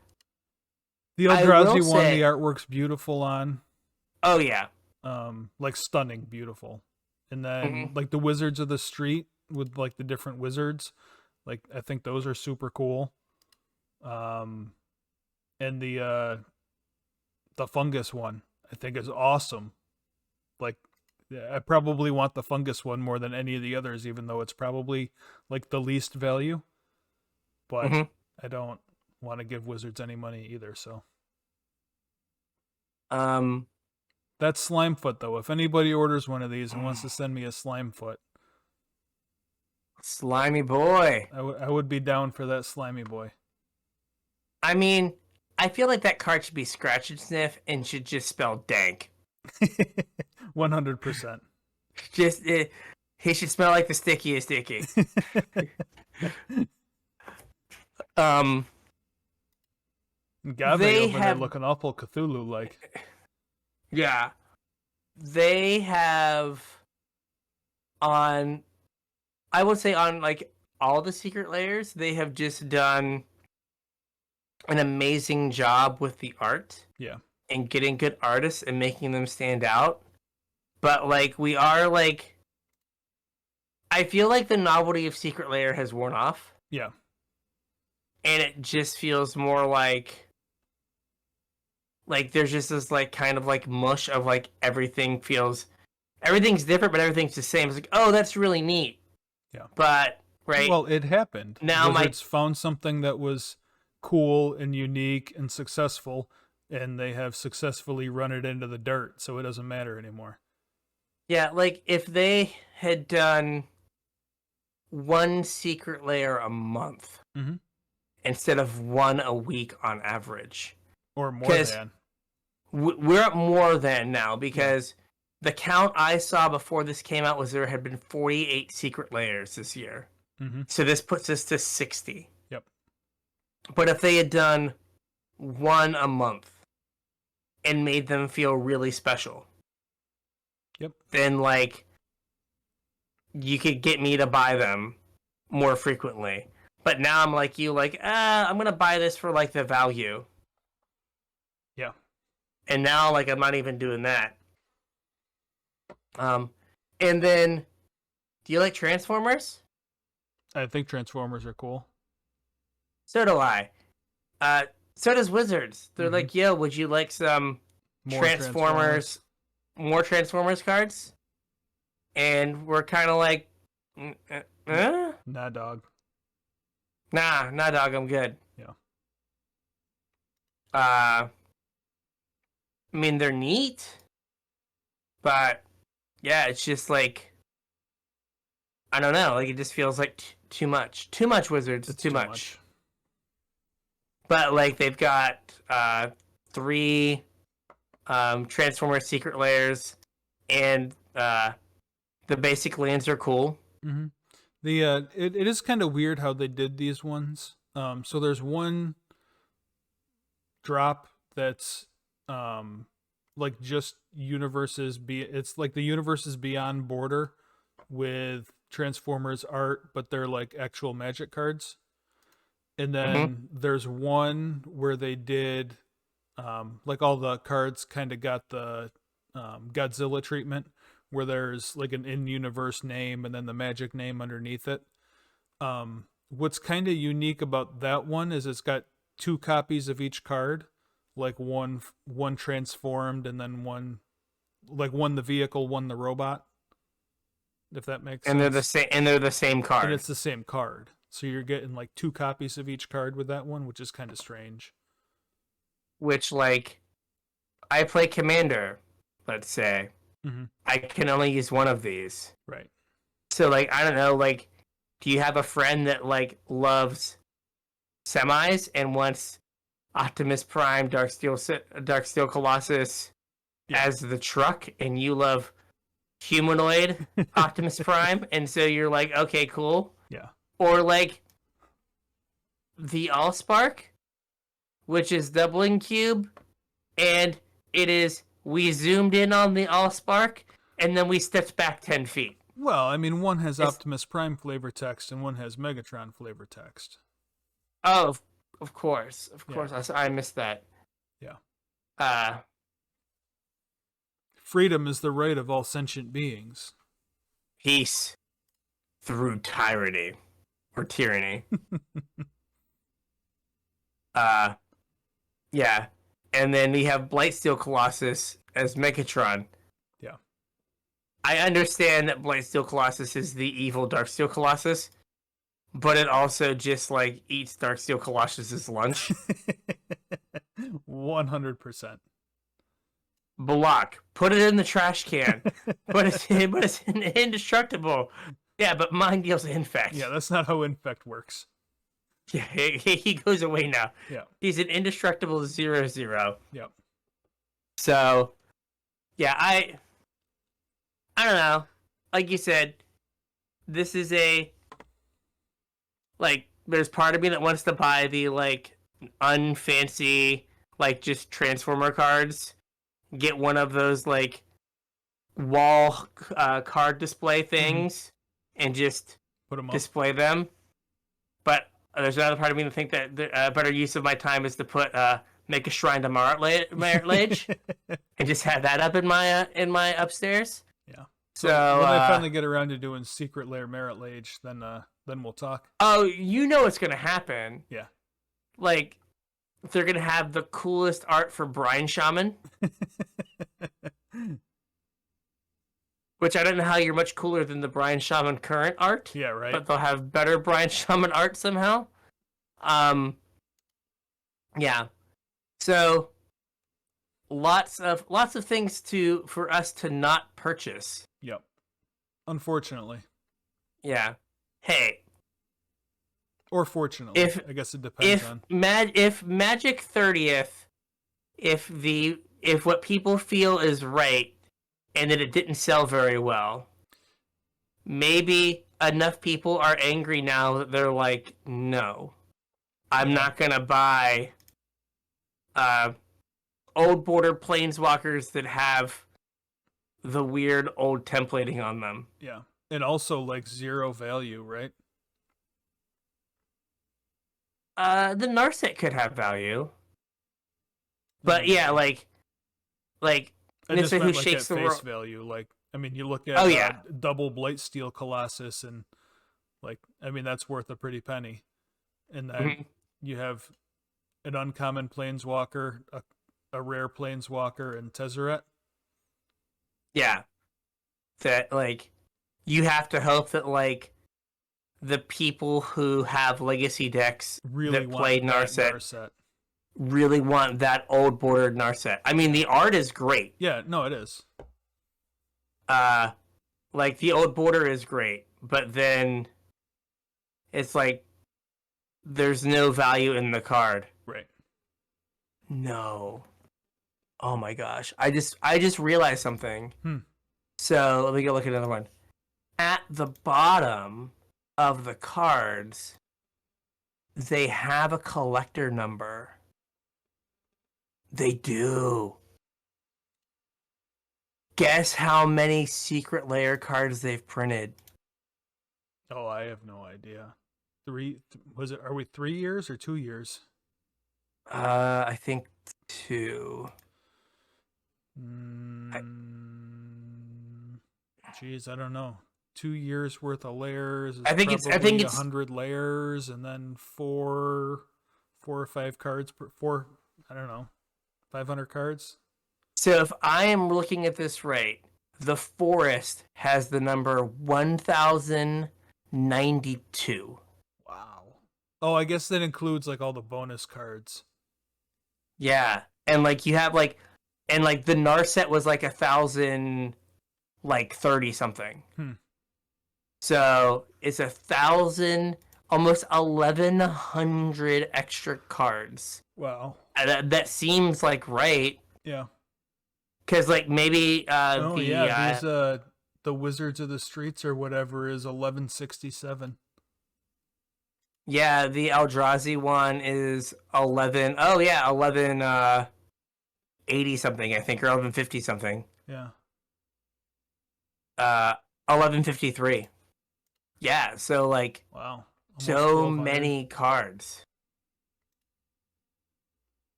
[SPEAKER 2] the Eldrazi one? The artwork's beautiful on.
[SPEAKER 1] Oh yeah.
[SPEAKER 2] Like stunning, beautiful, and then like the Wizards of the Street with like the different wizards, like I think those are super cool. And the fungus one I think is awesome. Like I probably want the fungus one more than any of the others, even though it's probably like the least value. But I don't want to give Wizards any money either, so. That's Slimefoot, though. If anybody orders one of these and wants to send me a Slimefoot.
[SPEAKER 1] Slimy boy.
[SPEAKER 2] I would be down for that slimy boy.
[SPEAKER 1] I mean, I feel like that card should be Scratch and Sniff and should just spell dank.
[SPEAKER 2] 100%.
[SPEAKER 1] Just he should smell like the stickiest sticky.
[SPEAKER 2] Gave over there looking awful Cthulhu-like.
[SPEAKER 1] Yeah. They have on, I would say on like all the secret layers, they have just done an amazing job with the art.
[SPEAKER 2] Yeah.
[SPEAKER 1] And getting good artists and making them stand out. But like we are like I feel like the novelty of Secret Lair has worn off.
[SPEAKER 2] Yeah.
[SPEAKER 1] And it just feels more like there's just this like kind of like mush of like everything's different, but everything's the same. It's like, oh, that's really neat.
[SPEAKER 2] Yeah.
[SPEAKER 1] But right.
[SPEAKER 2] Well, it happened.
[SPEAKER 1] Now
[SPEAKER 2] Wizards found something that was cool and unique and successful, and they have successfully run it into the dirt, so it doesn't matter anymore.
[SPEAKER 1] Yeah, like if they had done one Secret Lair a month instead of one a week on average.
[SPEAKER 2] Or more than.
[SPEAKER 1] We're at more than now because the count I saw before this came out was there had been 48 Secret Lairs this year. So this puts us to 60.
[SPEAKER 2] Yep.
[SPEAKER 1] But if they had done one a month and made them feel really special, then like you could get me to buy them more frequently. But now I'm like you, like, I'm gonna buy this for like the value.
[SPEAKER 2] Yeah.
[SPEAKER 1] And now like I'm not even doing that. And then do you like Transformers?
[SPEAKER 2] I think Transformers are cool.
[SPEAKER 1] So do I. So does Wizards. They're like, yo, would you like some more Transformers cards? And we're kind of like,
[SPEAKER 2] Nah, dog.
[SPEAKER 1] Nah, dog, I'm good.
[SPEAKER 2] Yeah.
[SPEAKER 1] I mean, they're neat, but yeah, it's just like, I don't know, like it just feels like too much. Too much Wizards. It's too much. But like they've got 3 Transformers Secret Lairs, and the basic lands are cool.
[SPEAKER 2] The it is kind of weird how they did these ones. So there's one drop that's like just it's like the Universes Beyond border with Transformers art, but they're like actual Magic cards. And then there's one where they did like all the cards kind of got the Godzilla treatment, where there's like an in-universe name and then the Magic name underneath it. What's kind of unique about that one is it's got 2 copies of each card, like one transformed and then one the vehicle, one the robot. If that makes sense.
[SPEAKER 1] And they're the same card.
[SPEAKER 2] And it's the same card. So you're getting like 2 copies of each card with that one, which is kind of strange.
[SPEAKER 1] Which, like, I play Commander, let's say. I can only use one of these.
[SPEAKER 2] Right.
[SPEAKER 1] So, like, I don't know, like, do you have a friend that, like, loves semis and wants Optimus Prime, Darksteel Colossus as the truck, and you love humanoid Optimus Prime, and so you're like, okay, cool.
[SPEAKER 2] Yeah.
[SPEAKER 1] Or like the Allspark, which is doubling cube, and we zoomed in on the Allspark, and then we stepped back 10 feet.
[SPEAKER 2] Well, I mean, one has Optimus Prime flavor text, and one has Megatron flavor text.
[SPEAKER 1] Oh, of course. I missed that.
[SPEAKER 2] Yeah. Freedom is the right of all sentient beings.
[SPEAKER 1] Peace through tyranny. Or tyranny. Yeah. And then we have Blightsteel Colossus as Megatron.
[SPEAKER 2] Yeah.
[SPEAKER 1] I understand that Blightsteel Colossus is the evil Darksteel Colossus, but it also just like eats Darksteel Colossus's lunch.
[SPEAKER 2] 100%.
[SPEAKER 1] Block. Put it in the trash can. but it's indestructible. Yeah, but mine deals infect.
[SPEAKER 2] Yeah, that's not how infect works.
[SPEAKER 1] Yeah, he goes away now.
[SPEAKER 2] Yeah.
[SPEAKER 1] He's an indestructible 0/0.
[SPEAKER 2] Yeah.
[SPEAKER 1] So, yeah, I don't know. Like you said, this is there's part of me that wants to buy the, like, unfancy, like, just Transformer cards. Get one of those, like, wall card display things and just
[SPEAKER 2] put them up.
[SPEAKER 1] Display them. But there's another part of me that think that a better use of my time is to make a shrine to Marit Lage and just have that up in my upstairs.
[SPEAKER 2] Yeah. So when I finally get around to doing Secret Lair Merit Lage, then we'll talk.
[SPEAKER 1] Oh, you know what's gonna happen.
[SPEAKER 2] Yeah.
[SPEAKER 1] Like, they're gonna have the coolest art for Brine Shaman. Which I don't know how you're much cooler than the Brine Shaman current art.
[SPEAKER 2] Yeah, right.
[SPEAKER 1] But they'll have better Brine Shaman art somehow. Yeah. So lots of things for us to not purchase.
[SPEAKER 2] Yep. Unfortunately.
[SPEAKER 1] Yeah. Hey.
[SPEAKER 2] Or fortunately. I guess it depends on.
[SPEAKER 1] If Magic 30th, if what people feel is right and that it didn't sell very well, maybe enough people are angry now that they're like, no, I'm not gonna buy old border planeswalkers that have the weird old templating on them.
[SPEAKER 2] Yeah. And also like 0 value, right?
[SPEAKER 1] The Narset could have value. But yeah, like
[SPEAKER 2] I just meant
[SPEAKER 1] who
[SPEAKER 2] like
[SPEAKER 1] shakes
[SPEAKER 2] at
[SPEAKER 1] the
[SPEAKER 2] face
[SPEAKER 1] world.
[SPEAKER 2] value. Like, I mean, you look at double Blightsteel Colossus, and like, I mean, that's worth a pretty penny. And then you have an uncommon planeswalker, a rare planeswalker, and Tezzeret.
[SPEAKER 1] Yeah. That, like, you have to hope that, like, the people who have legacy decks
[SPEAKER 2] really
[SPEAKER 1] that play
[SPEAKER 2] Narset
[SPEAKER 1] really want that old bordered Narset. I mean, the art is great.
[SPEAKER 2] Yeah, no, it is.
[SPEAKER 1] Like, the old border is great, but then it's like there's no value in the card.
[SPEAKER 2] Right.
[SPEAKER 1] No. Oh my gosh. I just realized something. So let me go look at another one. At the bottom of the cards, they have a collector number. They do. Guess how many Secret Lair cards they've printed?
[SPEAKER 2] Oh, I have no idea. Are we 3 years or 2 years?
[SPEAKER 1] I think 2.
[SPEAKER 2] Jeez, I don't know. 2 years worth of layers.
[SPEAKER 1] I think it's
[SPEAKER 2] 100 layers, and then four or 5 cards per 4. I don't know, 500 cards.
[SPEAKER 1] So if I am looking at this right, the Forest has the number 1092.
[SPEAKER 2] Wow. Oh, I guess that includes like all the bonus cards.
[SPEAKER 1] Yeah, and like you have like, and like the Narset was like 1,000, like 30 something. So it's 1,000, almost 1,100 extra cards.
[SPEAKER 2] Wow.
[SPEAKER 1] That seems like right.
[SPEAKER 2] Yeah.
[SPEAKER 1] Because like maybe
[SPEAKER 2] the Wizards of the Streets or whatever is 1167.
[SPEAKER 1] Yeah, the Eldrazi one is 11. Oh yeah, 1180 something I think, or 1150 something.
[SPEAKER 2] Yeah.
[SPEAKER 1] 1153. Yeah, so like
[SPEAKER 2] wow,
[SPEAKER 1] so many cards.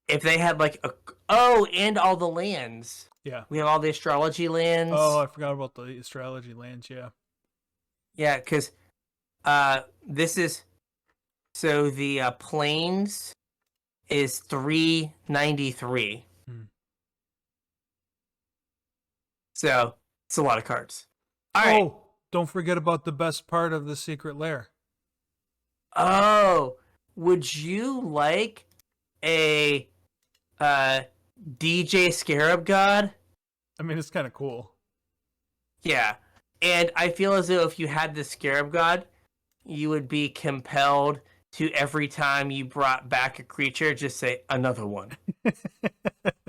[SPEAKER 1] If they had like and all the lands.
[SPEAKER 2] Yeah.
[SPEAKER 1] We have all the astrology lands.
[SPEAKER 2] Oh, I forgot about the astrology lands, yeah.
[SPEAKER 1] Yeah, because this is so the planes is 393. So it's a lot of cards. All right.
[SPEAKER 2] Oh, don't forget about the best part of the Secret Lair.
[SPEAKER 1] Oh, would you like a DJ Scarab God?
[SPEAKER 2] I mean, it's kind of cool.
[SPEAKER 1] Yeah. And I feel as though if you had the Scarab God, you would be compelled to, every time you brought back a creature, just say, another one.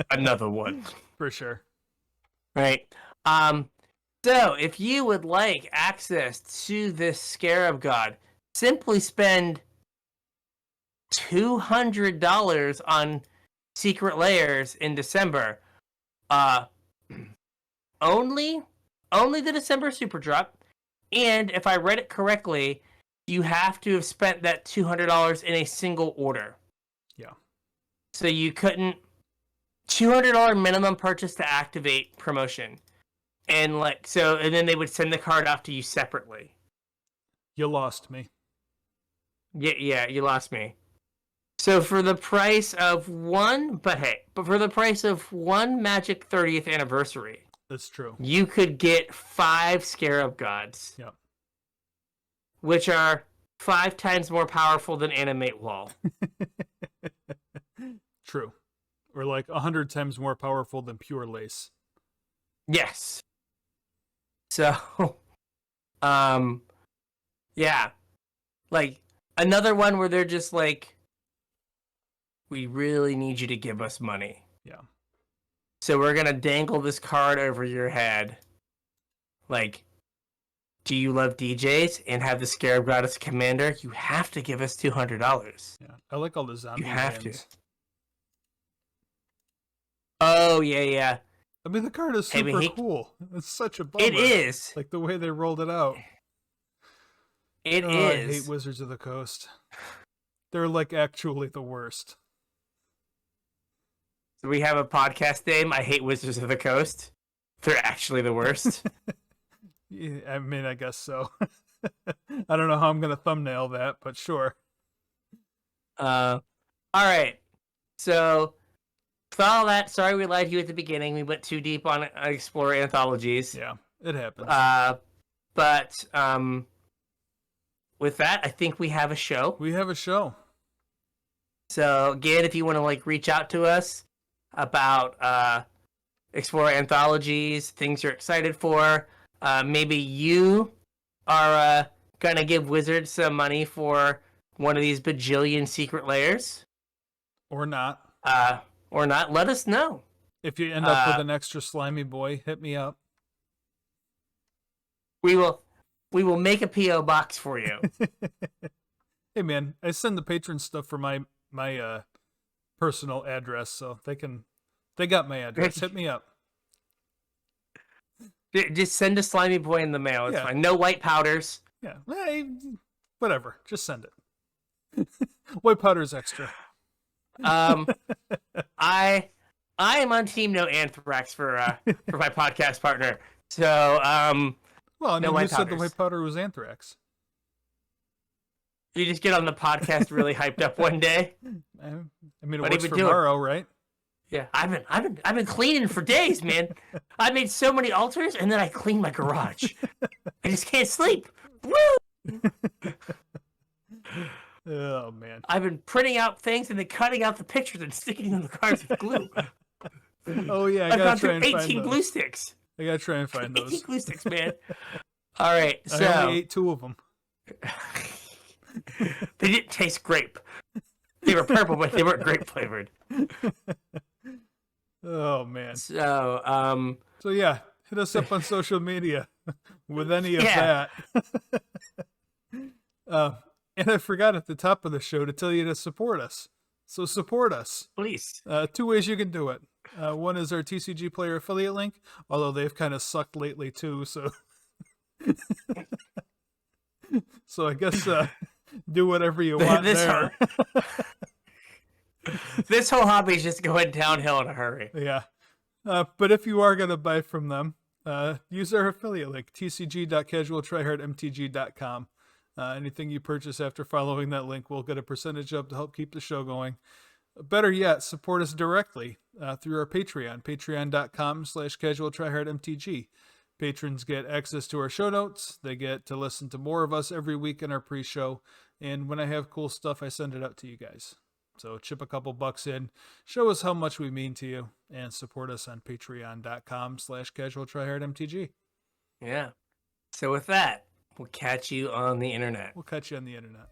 [SPEAKER 1] Another one.
[SPEAKER 2] For sure.
[SPEAKER 1] Right. So if you would like access to this Scarab God, simply spend $200 on Secret Lairs in December. Only the December Super Drop. And if I read it correctly, you have to have spent that $200 in a single order.
[SPEAKER 2] Yeah.
[SPEAKER 1] So you couldn't $200 minimum purchase to activate promotion. And and then they would send the card off to you separately.
[SPEAKER 2] You lost me.
[SPEAKER 1] Yeah, you lost me. So for the price of one Magic 30th anniversary,
[SPEAKER 2] that's true.
[SPEAKER 1] You could get 5 Scarab Gods.
[SPEAKER 2] Yep.
[SPEAKER 1] Which are 5 times more powerful than Animate Wall.
[SPEAKER 2] True. Or like 100 times more powerful than Pure Lace.
[SPEAKER 1] Yes. So, yeah. Like, another one where they're just like, we really need you to give us money.
[SPEAKER 2] Yeah.
[SPEAKER 1] So we're going to dangle this card over your head. Like, do you love DJs and have the Scarab God as commander? You have to give us $200.
[SPEAKER 2] Yeah. I like all the zombie
[SPEAKER 1] You have
[SPEAKER 2] lands.
[SPEAKER 1] to. Oh, yeah.
[SPEAKER 2] I mean, the card is super cool. It's such a bummer.
[SPEAKER 1] It is.
[SPEAKER 2] Like the way they rolled it out.
[SPEAKER 1] It is.
[SPEAKER 2] I hate Wizards of the Coast. They're like actually the worst.
[SPEAKER 1] So we have a podcast name. I hate Wizards of the Coast. They're actually the worst.
[SPEAKER 2] Yeah, I mean, I guess so. I don't know how I'm going to thumbnail that, but sure.
[SPEAKER 1] All right. So, with all that, sorry we lied to you at the beginning. We went too deep on Explorer Anthologies.
[SPEAKER 2] Yeah, it happens.
[SPEAKER 1] But with that, I think we have a show.
[SPEAKER 2] We have a show.
[SPEAKER 1] So, again, if you want to reach out to us about Explorer Anthologies, things you're excited for, maybe you are going to give Wizards some money for one of these bajillion secret layers.
[SPEAKER 2] Or not.
[SPEAKER 1] Let us know.
[SPEAKER 2] If you end up with an extra slimy boy, hit me up.
[SPEAKER 1] We will make a P.O. box for you.
[SPEAKER 2] Hey man, I send the patron stuff for my personal address, so they got my address. Hit me up.
[SPEAKER 1] Just send a slimy boy in the mail. It's fine. No white powders.
[SPEAKER 2] Yeah. Hey, whatever. Just send it. White powder's extra.
[SPEAKER 1] I am on team no anthrax for my podcast partner. So
[SPEAKER 2] well, I mean,
[SPEAKER 1] no
[SPEAKER 2] you said
[SPEAKER 1] powders.
[SPEAKER 2] the white powder was anthrax.
[SPEAKER 1] You just get on the podcast really hyped up one day.
[SPEAKER 2] I mean, it works for tomorrow, right?
[SPEAKER 1] Yeah, I've been cleaning for days, man. I made so many altars, and then I cleaned my garage. I just can't sleep. Woo!
[SPEAKER 2] Oh man!
[SPEAKER 1] I've been printing out things and then cutting out the pictures and sticking them in the cards with glue.
[SPEAKER 2] Oh yeah,
[SPEAKER 1] I've gone through 18 glue sticks.
[SPEAKER 2] I gotta try and find those.
[SPEAKER 1] 18 glue sticks, man. All right, so
[SPEAKER 2] I only ate 2 of them.
[SPEAKER 1] They didn't taste grape. They were purple, but they weren't grape flavored.
[SPEAKER 2] Oh man.
[SPEAKER 1] So
[SPEAKER 2] So yeah, hit us up on social media with any of that. And I forgot at the top of the show to tell you to support us. So support us.
[SPEAKER 1] Please.
[SPEAKER 2] 2 ways you can do it. One is our TCG Player affiliate link, although they've kind of sucked lately too, so so I guess do whatever you want there.
[SPEAKER 1] This whole hobby is just going downhill in a hurry.
[SPEAKER 2] Yeah. But if you are going to buy from them, use our affiliate link, tcg.casualtryhardmtg.com. Anything you purchase after following that link will get a percentage up to help keep the show going. Better yet, support us directly through our Patreon, patreon.com/casualtryhardmtg. Patrons get access to our show notes. They get to listen to more of us every week in our pre-show. And when I have cool stuff, I send it out to you guys. So chip a couple bucks in, show us how much we mean to you, and support us on patreon.com/casualtryhardmtg.
[SPEAKER 1] Yeah. So with that, we'll catch you on the internet.
[SPEAKER 2] We'll catch you on the internet.